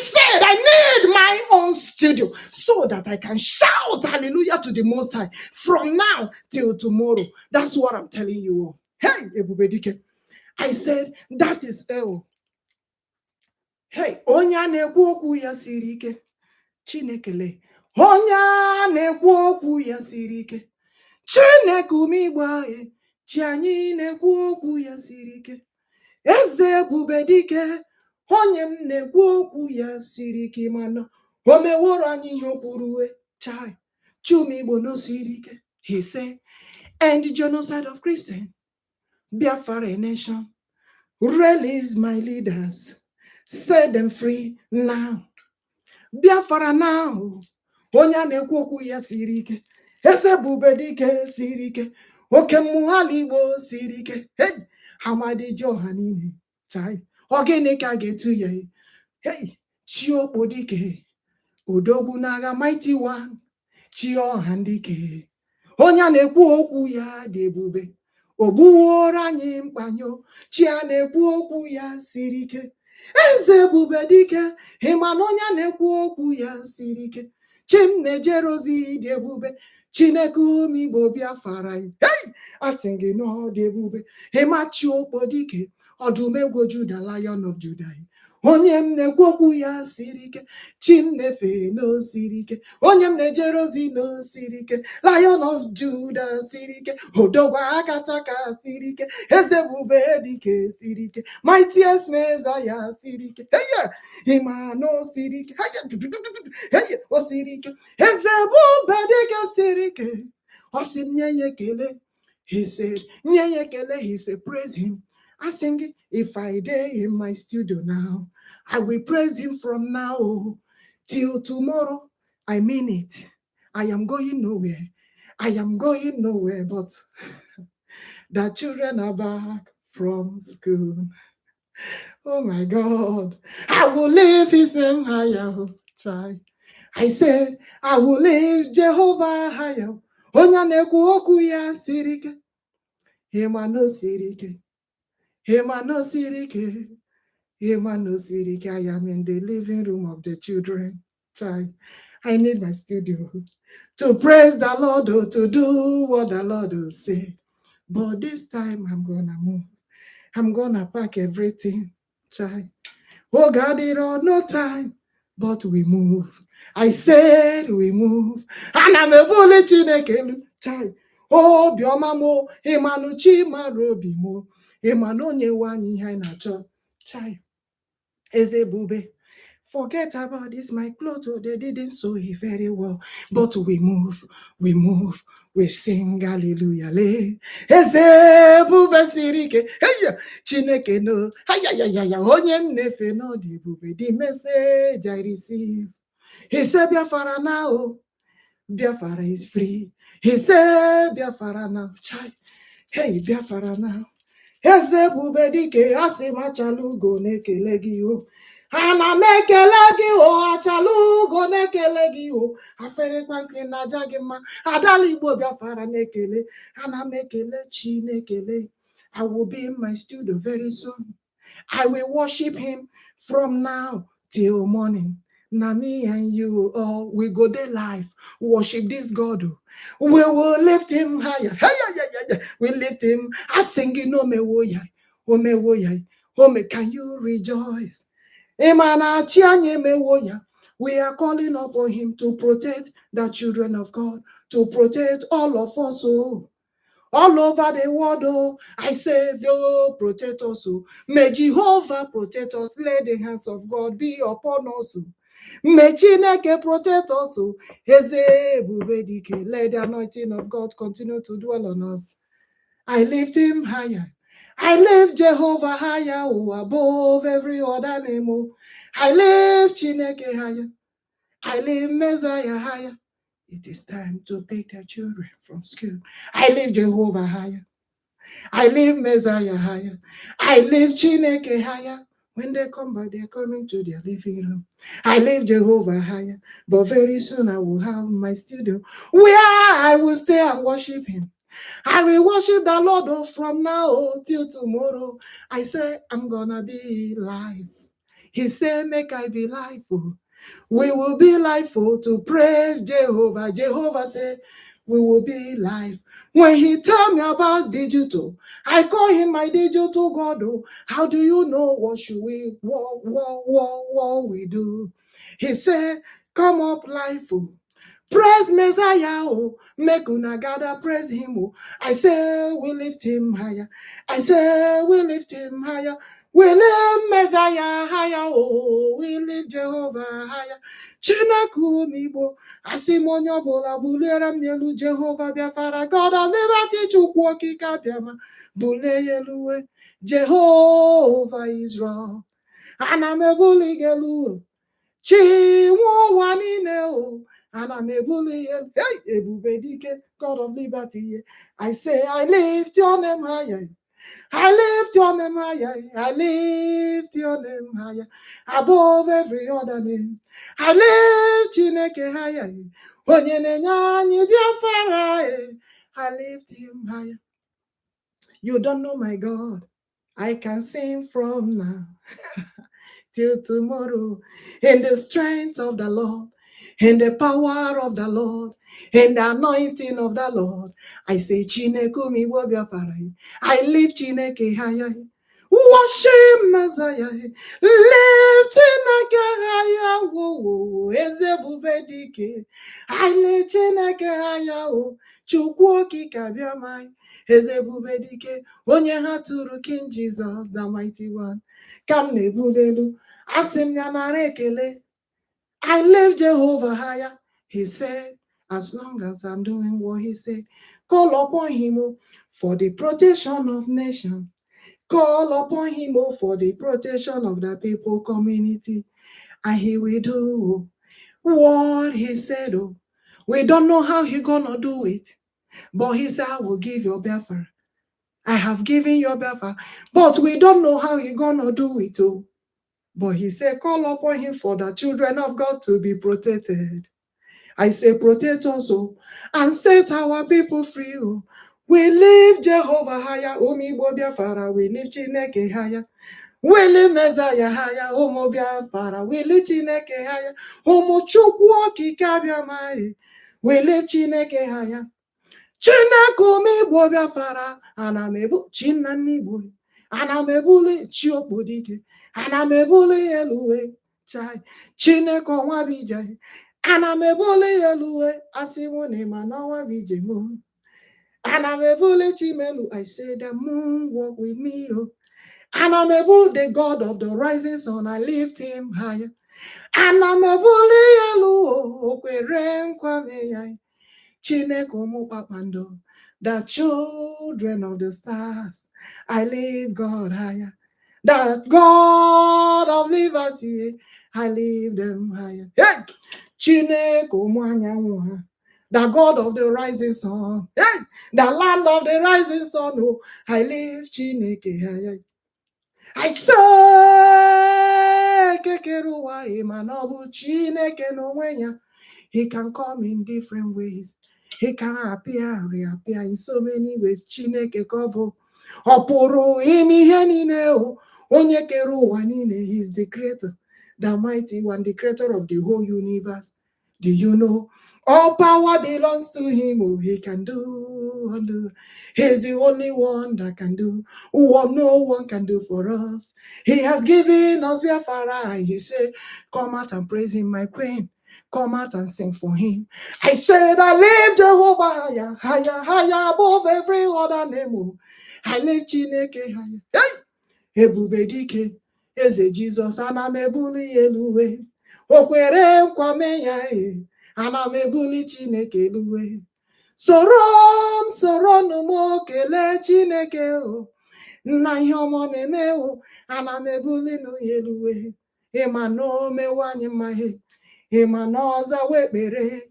said I need my own studio so that I can shout hallelujah to the Most High from now till tomorrow. That's what I'm telling you all. Hey, Ebubedike. I said that is hell. Hey, onya na-ekwu okwu ya siri ike. Chinekele. Onya na-ekwu okwu ya siri ike. Chineke umigba chi anyị na-ekwu okwu ya siri ike. Eze Ebubedike, onye m na-ekwu okwu ya siri ike mana o meworo anyị ihe o kwuru chai Chumigbo no siri ike. He said, end the genocide of Christians, Biafra nation, release my leaders, set them free now. Biafra now, onye na-ekwu okwu ya siri ike. Eze Ebubedike siri ike. Oke mmụọ Igbo siri ike. Hey, Hamadi Johanini, chai. Ogene ka ga-etu ya. Hey, Chiokpodike, Odogwu n'agha, mighty one, Chiohandike. Onye na-ekwu okwu ya dị ebube. Ogbuworo anyị mkpanyo, chi a na-ekwu okwu ya siri ike. Eze Ebubedike, ịma na onye na-ekwu okwu ya siri ike. Chimnejere ozi dị ebube. Chineke umigbo Biafra. Hey! Asị gị na ọ dị ebube. Ịma Chiokpodike, ọdụm egwu Judah, Lion of Judah. Onye m na-ekwu okwu ya siri ike. Chimnefe no siri ike. Onye m na-ejere ozi no siri ike. Lion of Judah siri ike. Odogwa akataka siri ike. Eze Ebubedike siri ike. Mightiest Messiah siri ike. Hey, Imano siri ike. Hey, o siri ike. Eze Ebubedike siri ike. O si nye ya ekele. He said, nye ya ekele. He said, praise Him. I sing, if I dare in my studio now, I will praise Him from now till tomorrow. I mean it. I am going nowhere. I am going nowhere, but the children are back from school. Oh my God. I will lift His name higher, child. I said, I will lift Jehovah higher. Onye na-ekwu okwu ya siri ike. Imano siri ike. Imano siri ike. Imano siri ike. I am in the living room of the children. Child, I need my studio to praise the Lord, to do what the Lord will say. But this time I'm gonna move. I'm gonna pack everything. Child. Oh God, it all no time, but we move. I said we move. And I'm a bully Chinekelu. Child. Oh, Bioma mo, Emanu Chimarobi mo, Emanu Nyewani Hainacho. Child. Eze Bube. Forget about this, my clothes, they didn't sew it very well. But we move, we sing hallelujah. Eze Bube Sirike, hey, Chineke no, hayayaya, onye nefe no di Bube, the message I receive. He said, Biafra now, Biafra is free. He said, Biafra now, child, hey, Biafra now. Eze Ebubedike, asị m achalugo na-ekele gị o. Ana m ekele gị o, achalugo na-ekele gị o. Aferekwa nke na-aja gị mma. Adala Igbo Biafra na-ekele. Ana m ekele Chinekele. I will be in my studio very soon. I will worship Him from now till morning. Now me and you all we go there life, worship this God. We will lift him higher. Hey, yeah. We lift him. I sing it no me woya. Oh me woya. Oh me can you rejoice? Emana chianye me woya. We are calling upon him to protect the children of God, to protect all of us. Oh. All over the world, oh, I say, oh, protect us. Oh. May Jehovah protect us. Let the hands of God be upon us. Oh. May Chineke protect us. Oh. Let the anointing of God continue to dwell on us. I lift him higher. I lift Jehovah higher, oh, above every other name. Oh. I lift Chineke higher. I lift Messiah higher. It is time to pick the children from school. I lift Jehovah higher. I lift Messiah higher. I lift Chineke higher. When they come back, they're coming to their living room. I lift Jehovah higher. But very soon I will have my studio where I will stay and worship him. I will worship the Lord from now till tomorrow. I say, I'm gonna be live. He said, make I be live. We will be live to praise Jehovah. Jehovah said, we will be live. When he tell me about digital, I call him my digital God. Oh, how do you know what should we what we do? He said, come up live. Praise Messiah, oh, make una gather, praise him, oh. I say, we lift him higher. I say, we lift him higher. We lift Messiah higher, oh, we lift Jehovah higher. Chinaku mibo, asimonyo bola bulera mnyelu Jehovah Biafra, God of liberty, CHUKWUOKIKEABIAMA, buleyelue, Jehovah Israel, anamebuligelu. Chiwanine, and I'm a bully, hey, Ebubedike, God of liberty. I say, I lift your name higher. I lift your name higher. I lift your name higher. Above every other name. I lift Chineke higher. I lift him higher. You don't know my God. I can sing from now till tomorrow, in the strength of the Lord, in the power of the Lord, in the anointing of the Lord. I say, Chineke mi wobiaparai. I lift Chineke higher. Worship Messiah. Lift Chineke higher. Whoa, Ezebubedike. I lift Chineke higher. CHUKWUOKIKEABIAMA. Ezebubedike. Onye ha tụrụ King Jesus, the mighty one. Kam nebudelu. Asim yanare ekele. I lift Jehovah higher. He said, as long as I'm doing what he said, call upon him for the protection of nations. Call upon him for the protection of the people community. And he will do what he said. We don't know how he's gonna do it. But he said, I will give your Biafra. I have given your Biafra. But we don't know how he's gonna do it. But he said, call upon him for the children of God to be protected. I say, protect us and set our people free. We lift Jehovah higher, Omibo Biafra, we lift Chineke higher. We lift Messiah higher, Omo Biafra, we lift Chineke higher. Omo CHUKWUOKIKEABIAMA, we lift Chineke higher. Chineke Omibo Biafra, Anamebu Chinanibu, Anamebuli Chiokbodike. Ana me bully elue, chai, Chineke wabijay. Ana me bully elue, asimone manawa bijemo. Ana me bully chimelu, I say the moon walk with me. Ana me bully the God of the rising sun, I lift him higher. Ana me bully elue, okwere nkwame yai. Chineke omupapando, the children of the stars, I lift God higher. The God of liberty, I lift them higher. Hey! Chineke ụmụanyanwụ, the God of the rising sun. Hey! The land of the rising sun. Oh, I lift Chineke higher. I say, kekeruwa imanobu Chineke n'onwe ya. He can come in different ways. He can appear and reappear in so many ways. Chineke kobo. Opuru imi ihe niile o. Onye kere ụwa niile, he is the creator. the mighty one, the creator of the whole universe. Do you know? All power belongs to him. Oh, he can do. He's the only one that can do what no one can do for us. He has given us Biafra. He said, come out and praise him, my queen. Come out and sing for him. I said, I lift Jehovah higher, higher, higher above every other name. I lift Chineke higher. Hey! Ebube dike, Eze Jesus, ana m ebuli eluwe. O kwere nkwa mee ya, ana m ebuli Chineke eluwe. Soro n'ụmụ kelee Chineke o. Nna ihe ọma na-eme o, ana m ebuli ya eluwe. Ịma na o mewanye mma he. Ịma na ọzawa ekpere.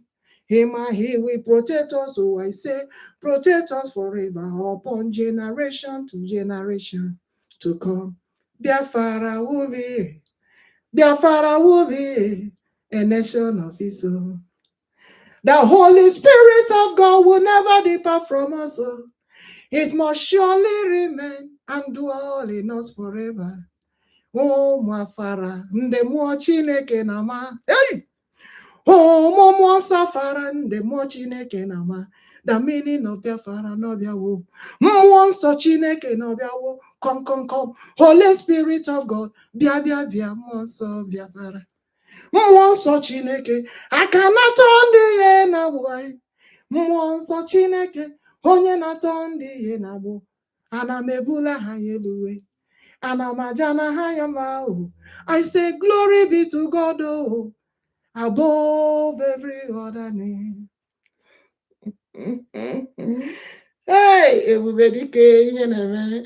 Ịma he will protect us, so I say, protect us forever upon generation to generation to come. Biafra will be a nation of his own. The Holy Spirit of God will never depart from us. It must surely remain and dwell in us forever. Oh, Mafara, nde mmụọ Chineke na ma. Hey! Oh, mmụọ safara nde mmụọ Chineke na ma. The meaning of Biafra no biawo. Mmụọ nsọ Chineke no biawo. Come. Holy Spirit of God, bia, mmụọ nsọ Biafra. Mmụọ nsọ Chineke, aka na-atọ ndị ihe na-agbụ anyị. Mmụọ nsọ Chineke, onye na-atọ ndị ihe na-agbụ. Ana m ebula ha eluwe. Ana m aja na ha ya ma o. I say glory be to God above every other name. Hey, ebube dike ihe na-eme.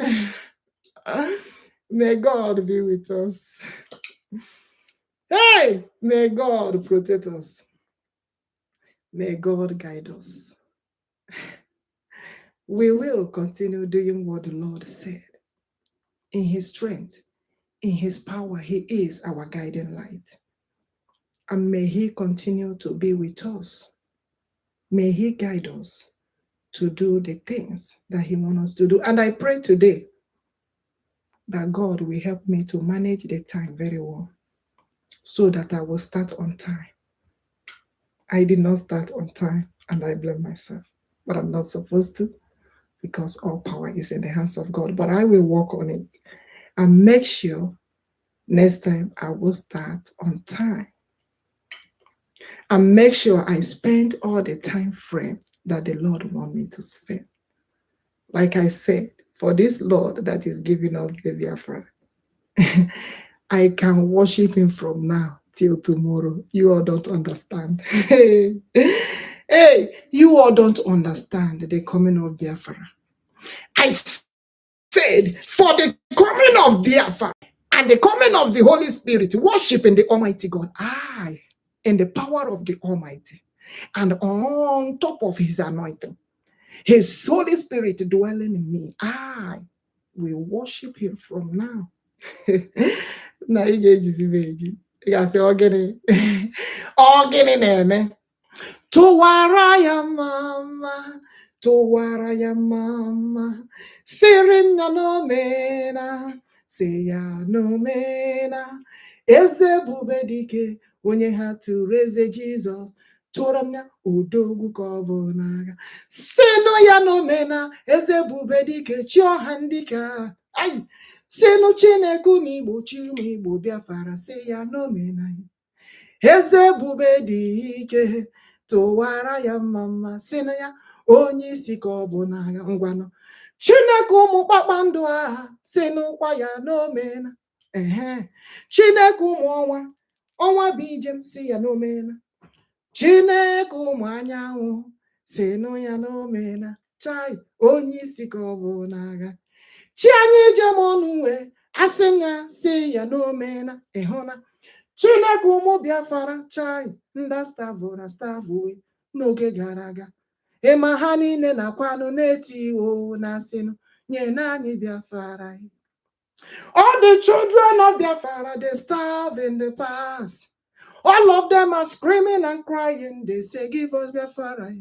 May God be with us. Hey, may God protect us. May God guide us. We will continue doing what the Lord said. In his strength, in his power, he is our guiding light. And may he continue to be with us. May he guide us to do the things that he wants us to do. And I pray today that God will help me to manage the time very well, so that I will start on time. I did not start on time, and I blame myself. But I'm not supposed to, because all power is in the hands of God. But I will work on it and make sure next time I will start on time. And make sure I spend all the time frame that the Lord wants me to spend. Like I said, for this Lord that is giving us the Biafra, I can worship him from now till tomorrow. You all don't understand. Hey, you all don't understand the coming of Biafra. I said, for the coming of Biafra and the coming of the Holy Spirit, worshiping the Almighty God, in the power of the Almighty, and on top of his anointing, his Holy Spirit dwelling in me, I will worship him from now. Na ị ga-ejizi eji. Ị ga-asị ọ gịnị na-eme? Tụwara ya mama, siri nna n'omena, si ya n'omena, eze bube dike, onye ha tụrụ eze Jizọs, tụrụ m ya odogwu ka ọ bụ n'agha. Sinu ya n'omena, eze bube dike, chi ọha ndị ka, sinu Chineke ụmụ Igbo, chi ụmụ Igbo Biafra, si ya n'omena, eze bube dike, tụwara ya mama, sinu ya onye isi ka ọ bụ n'agha. Ngwanụ Chineke ụmụ kpakpando agha, si n'ụkwa ya n'omena. Chineke ụmụ ọnwa bụ ijem, si ya n'omena. Chineke ụmụ anyanwụ, si nụ ya n'omena. Chai, onye isi ka ọ bụ n'agha. Chi anyị ijem ọnụ wee, asị ya, si ya n'omena. Ịhụna Chineke ụmụ Biafra, chai, nda stavụ na stavụ n'oge gara aga. Ịma ha niile na-akwanụ na-eti iwo na-asịnụ, nye naanị Biafra. All the children of Biafra, they starve in the past. All of them are screaming and crying. They say, give us Biafra.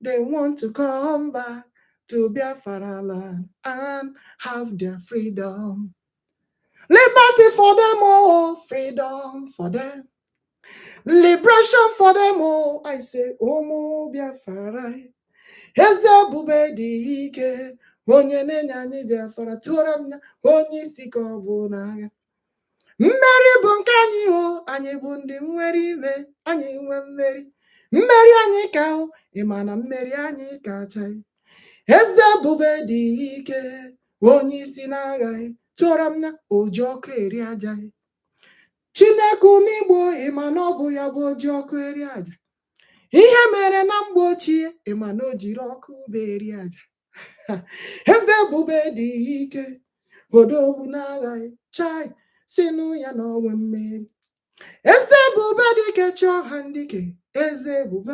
They want to come back to Biafra land and have their freedom. Liberty for them all, freedom for them. Liberation for them all. I say, Omo Biafra. Eze bube dị ike, onye na-enye anyị Biafra tụọrọ m ya, onye isi ka ọ bụ n'agha. Mmeri bụ nke anyị o, anyị bụ ndị nwere ime, anyị nwe mmeri. Mmeri anyị ka o, ịma na mmeri anyị kacha. Eze bube dị ike, onye isi n'agha, tụọrọ m ya, oji ọkụ eri aja. Chineke umigbo, ịma na ọ bụ ya bụ oji ọkụ eri aja. Ihe mere na mgbe ochie, ịma na o jiri ọkụ beri aja. Eze ebube dị ike, odogwu n'agha, chai si nụ ya na onwe mmeri. Eze ebube dike chọọ ha ndike, eze ebube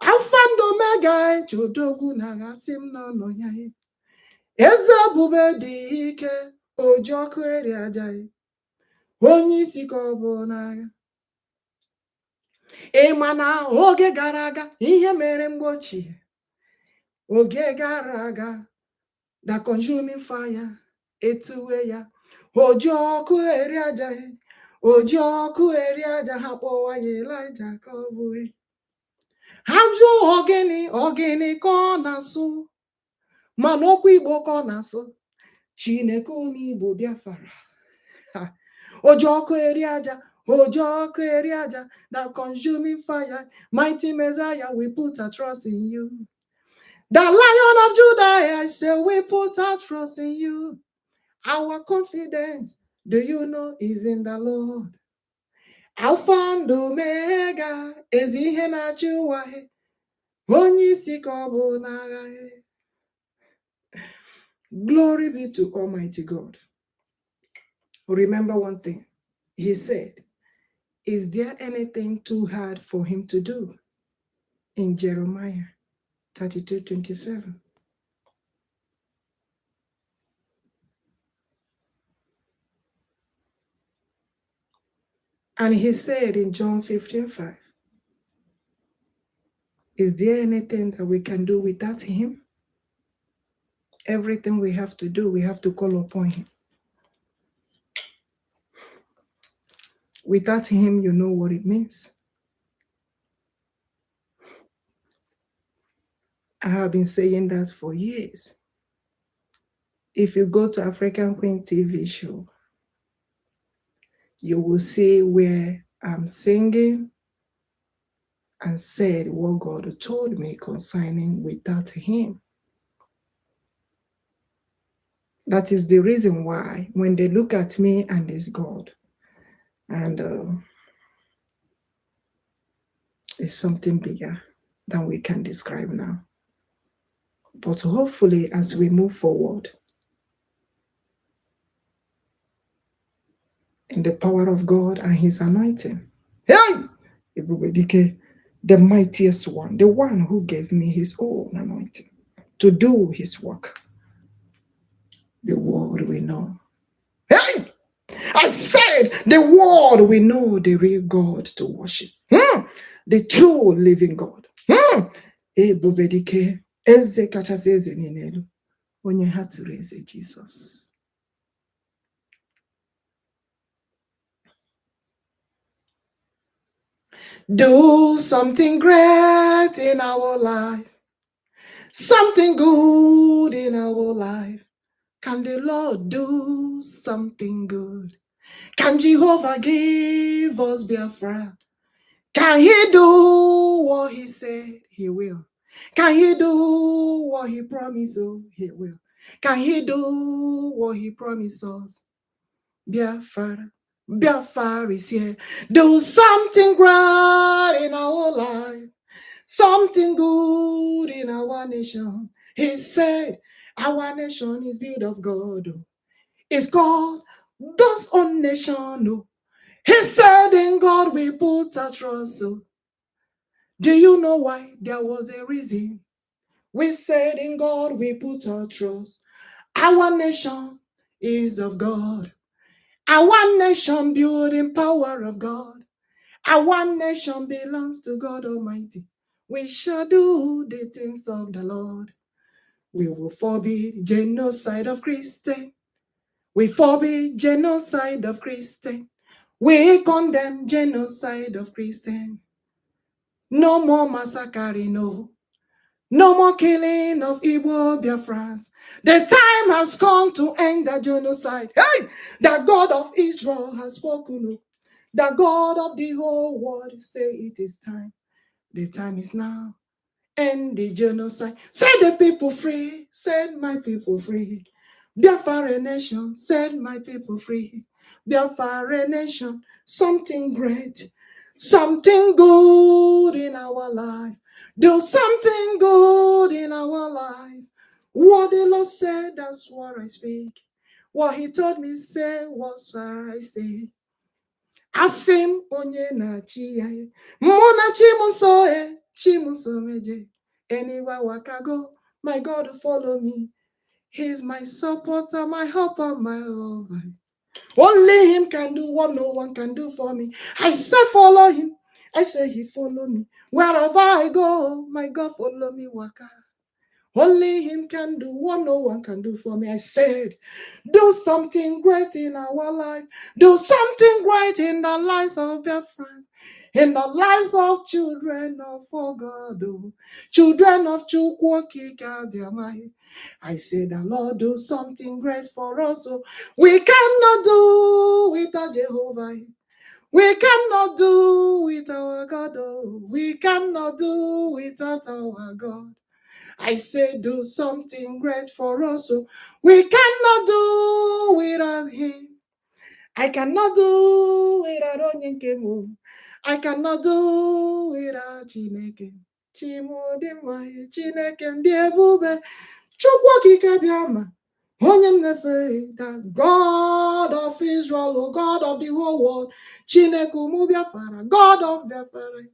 Alpha and Omega, odogwu n'agha si m n'ọnọ ya. Eze ebube dị ike, oji ọkụ eri aja, onye isi ka ọ bụ n'agha. Ịma na oge gara aga, ihe mere mgbe ochie, oge gara aga, the consuming fire etuwe ya, oji ọkụ eri aja, oji ọkụ eri aja, ha kpọwa ya Elijah ka ọ bụ. Ha jụọ ogene ka ọ na-asụ, mana okwu Igbo ka ọ na-asụ, Chineke umigbo Biafra. Oji ọkụ eri aja, oji ọkụ eri aja, the consuming fire, mighty Messiah, we put our trust in you. The Lion of Judah, I say we put our trust in you. Our confidence, do you know, is in the Lord. Alpha and Omega, is ihe na-achị ụwa, onye isi ka ọ bụ n'agha. Glory be to Almighty God. Remember one thing. He said, is there anything too hard for him to do? In Jeremiah 32:27. And he said in John 15:5, is there anything that we can do without him? Everything we have to do, we have to call upon him. Without him, you know what it means. I have been saying that for years. If you go to African Queen TV show, you will see where I'm singing and said what God told me concerning without him. That is the reason why when they look at me and it's God, and it's something bigger than we can describe now. But hopefully, as we move forward in the power of God and his anointing, hey, the mightiest one, the one who gave me his own anointing to do his work, the world will know. Hey! I said the world will know the real God to worship. The true living God. Eze kachasị eze n'elu, onye ha tụrụ eze Jesus. Do something great in our life, something good in our life. Can the Lord do something good? Can Jehovah give us Biafra? Can he do what he said he will? Can he do what he promised? Oh, he will. Can he do what he promised us? Biafra, Biafra is here. Do something great in our life, something good in our nation. He said, our nation is built of God. It's called God's own nation. He said, in God we put our trust. Do you know why? There was a reason. We said, in God we put our trust. Our nation is of God. Our nation built in power of God. Our nation belongs to God Almighty. We shall do the things of the Lord. We will forbid genocide of Christians. We forbid genocide of Christians. We condemn genocide of Christians. No more massacring, no. No more killing of Igbo Biafrans. The time has come to end the genocide. Hey! The God of Israel has spoken. The God of the whole world say it is time. The time is now. End the genocide. Set the people free. Set my people free. Biafra nation. Set my people free. Biafra nation. Something great. Something good in our life. Do something good in our life. What the Lord said, that's what I speak. What he told me say was what I say. Asim onye na chi ya. Mona chimuso chimuso meje. Anywhere wakago, my God follow me. He's my supporter, my helper, my lover. Only him can do what no one can do for me. I say follow him. I say he follow me. Wherever I go, my God follow me, waka. Only him can do what no one can do for me. I said, do something great in our life. Do something great in the lives of your friends. In the lives of children of God. Children of CHUKWUOKIKEABIAMA. I said, the Lord do something great for us. We cannot do without Jehovah. We cannot do with our God. We cannot do without our God. I say, do something great for us. We cannot do without him. I cannot do without Mnk. I cannot do without Chineke. Chimodimai, Chineke ndị ebube. CHUKWUOKIKEABIAMA. Onye nnefe, the God of Israel, God of the whole world. Chineke ụmụ Biafra, God of Biafra.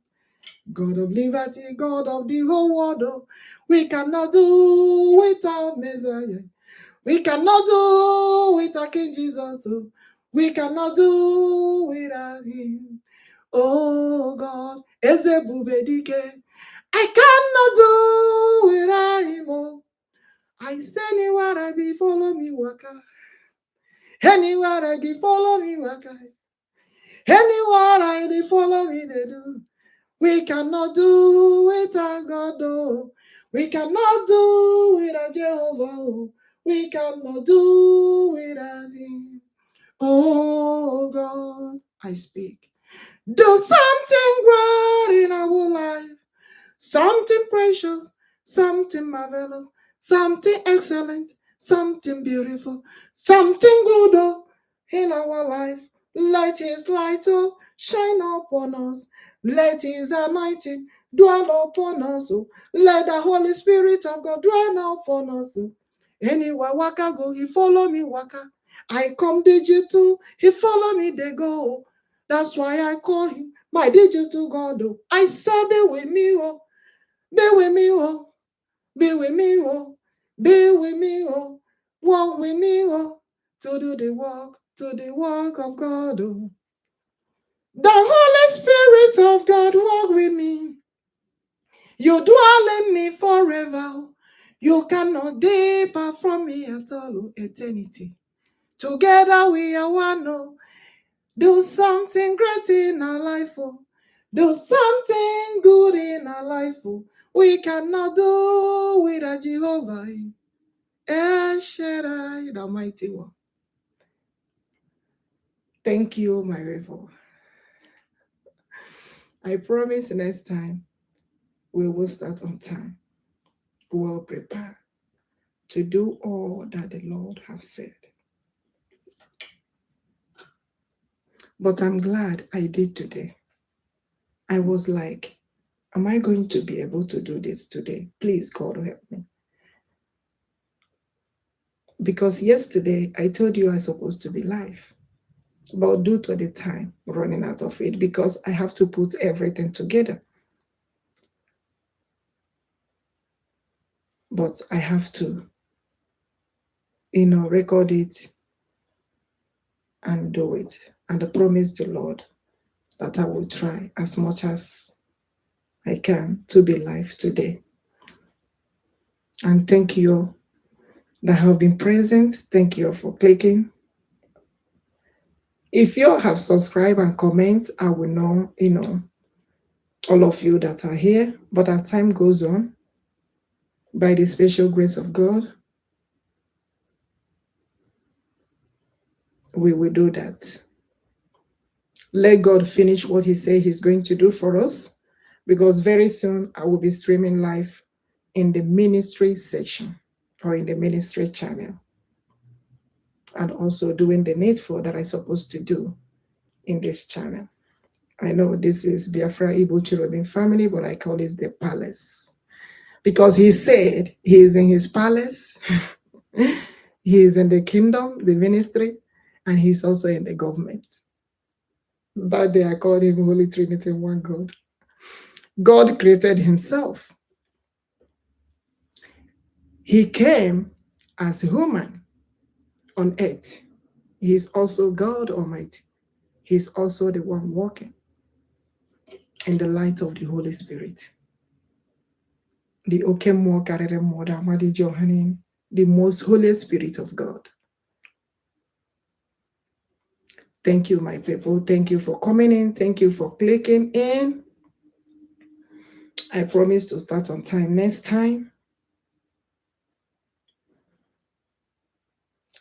God of liberty, God of the whole world. We cannot do without Messiah. We cannot do without King Jesus. We cannot do without him. Oh God, Ezebubedike. I cannot do without him. Oh, I say anywhere I be, follow me, waka. Anywhere I be, follow me, waka. Anywhere I be, follow me, they do. We cannot do without God, oh. We cannot do without Jehovah, oh. We cannot do without him. Oh God, I speak. Do something great in our life. Something precious, something marvelous, something excellent, something beautiful, something good, oh, in our life. Let his light, oh, shine upon us. Let his anointing dwell upon us. Oh. Let the Holy Spirit of God dwell upon us. Oh. Anywhere waka go, he follow me waka. I come digital, he follow me, they go. That's why I call him my digital God. Oh. I say be with me, oh. Be with me, oh. Be with me, oh. Be with me, oh. Walk with me, oh. To do the work of God, oh. The Holy Spirit of God walk with me. You dwell in me forever. You cannot depart from me at all, eternity. Together we are one, oh. Do something great in our life, oh. Do something good in our life, oh. We cannot do without Jehovah. El Shaddai, the mighty one. Thank you, my rival. I promise next time we will start on time. We will prepare to do all that the Lord has said. But I'm glad I did today. I was like, am I going to be able to do this today? Please, God, help me. Because yesterday I told you I was supposed to be live, but due to the time running out of it, because I have to put everything together. But I have to, record it and do it. And I promise the Lord that I will try as much as I can to be live today. And thank you that have been present. Thank you for clicking. If you have subscribed and comment, I will know, all of you that are here. But as time goes on, by the special grace of God, we will do that. Let God finish what he said he's going to do for us, because very soon I will be streaming live in the ministry section or in the ministry channel, and also doing the needful that I'm supposed to do in this channel. I know this is Biafra Igbo CHERUBIM family, but I call it the palace, because he said he is in his palace, he is in the kingdom, the ministry, and he's also in the government. That day I called him Holy Trinity, one God. God created himself. He came as a human on earth. He is also God Almighty. He is also the one walking in the light of the Holy Spirit. The most Holy Spirit of God. Thank you, my people. Thank you for coming in. Thank you for clicking in. I promise to start on time next time.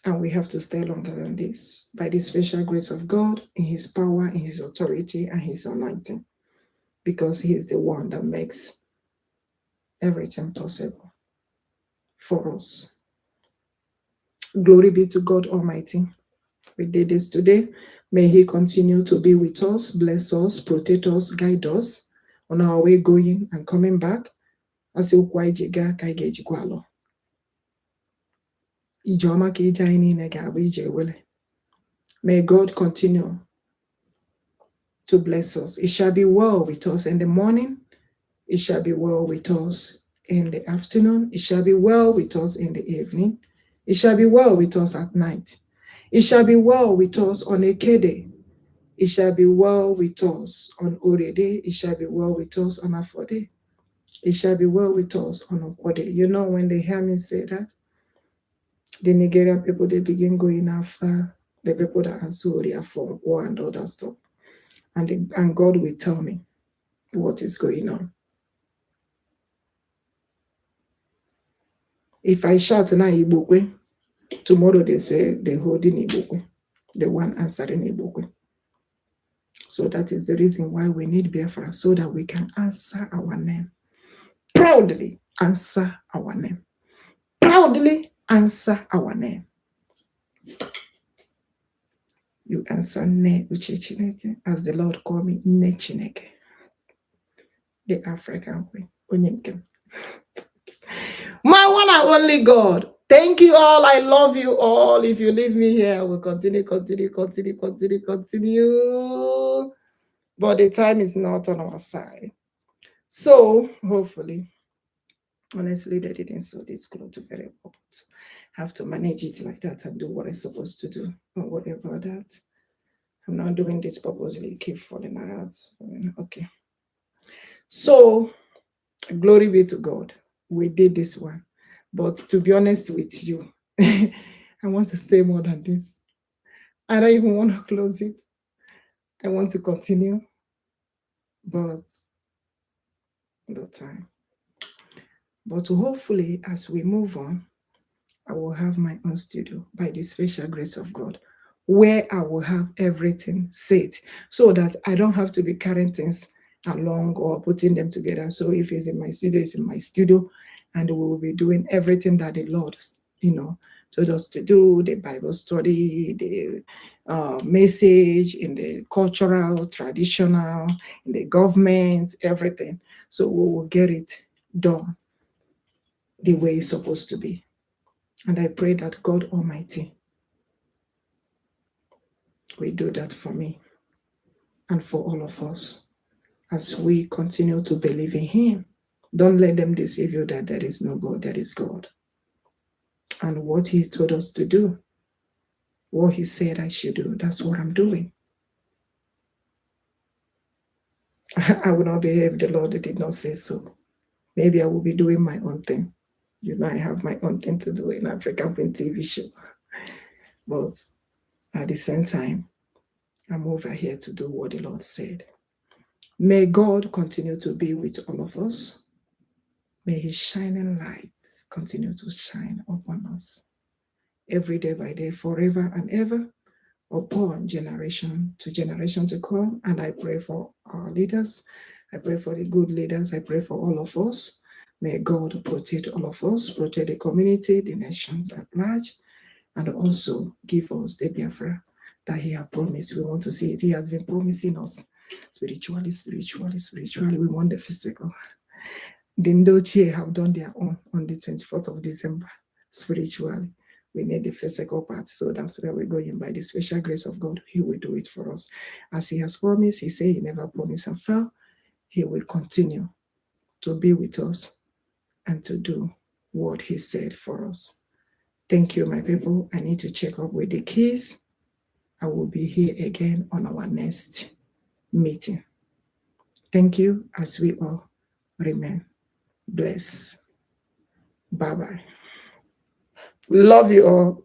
And we have to stay longer than this by the special grace of God, in his power, in his authority, and his anointing. Because he is the one that makes everything possible for us. Glory be to God Almighty. We did this today. May he continue to be with us, bless us, protect us, guide us on our way going and coming back. May God continue to bless us. It shall be well with us in the morning. It shall be well with us in the afternoon. It shall be well with us in the evening. It shall be well with us at night. It shall be well with us on Ekede. It shall be well with us on Orede. It shall be well with us on Afode. It shall be well with us on Okwode. You know, when they hear me say that, the Nigerian people, they begin going after the people that answer Oria for war and all that stuff. And God will tell me what is going on. If I shout now Ibokwe, tomorrow they say the holding Ibokwe, the one answering Ibokwe. So that is the reason why we need Biafra, so that we can answer our name. Proudly answer our name. Proudly answer our name. You answer Ne Uche Chineke, as the Lord called me, Ne Chineke. The African way. Onyenkem. My one and only God. Thank you all. I love you all. If you leave me here, I will continue. But the time is not on our side. So, hopefully, honestly, they didn't sew this clothes very well. Have to manage it like that and do what I'm supposed to do. Or whatever that. I'm not doing this purposely. Keep falling out. Okay. So, glory be to God. We did this one. But to be honest with you, I want to stay more than this. I don't even want to close it. I want to continue. But no time. But hopefully, as we move on, I will have my own studio by the special grace of God, where I will have everything set, so that I don't have to be carrying things along or putting them together. So if it's in my studio, it's in my studio, and we will be doing everything that the Lord, told us to do, the Bible study, the message, in the cultural, traditional, in the government, everything. So we will get it done the way it's supposed to be. And I pray that God Almighty will do that for me and for all of us as we continue to believe in Him. Don't let them deceive you that there is no God, there is God. And what He told us to do, what He said I should do, that's what I'm doing. I will not behave if the Lord did not say so. Maybe I will be doing my own thing. I have my own thing to do in African TV show. But at the same time, I'm over here to do what the Lord said. May God continue to be with all of us. May his shining lights continue to shine upon us every day by day, forever and ever, upon generation to come. And I pray for our leaders. I pray for the good leaders. I pray for all of us. May God protect all of us, protect the community, the nations at large, and also give us the Biafra that he has promised. We want to see it. He has been promising us spiritually. We want the physical. The Ndochie have done their own on the 24th of December, spiritually. We need the physical part, so that's where we're going. By the special grace of God, he will do it for us. As he has promised, he said he never promised and fail. He will continue to be with us and to do what he said for us. Thank you, my people. I need to check up with the keys. I will be here again on our next meeting. Thank you, as we all remain blessed. Bye-bye. Love you all.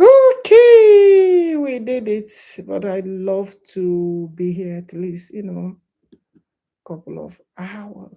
Okay, we did it. But I'd love to be here at least, couple of hours.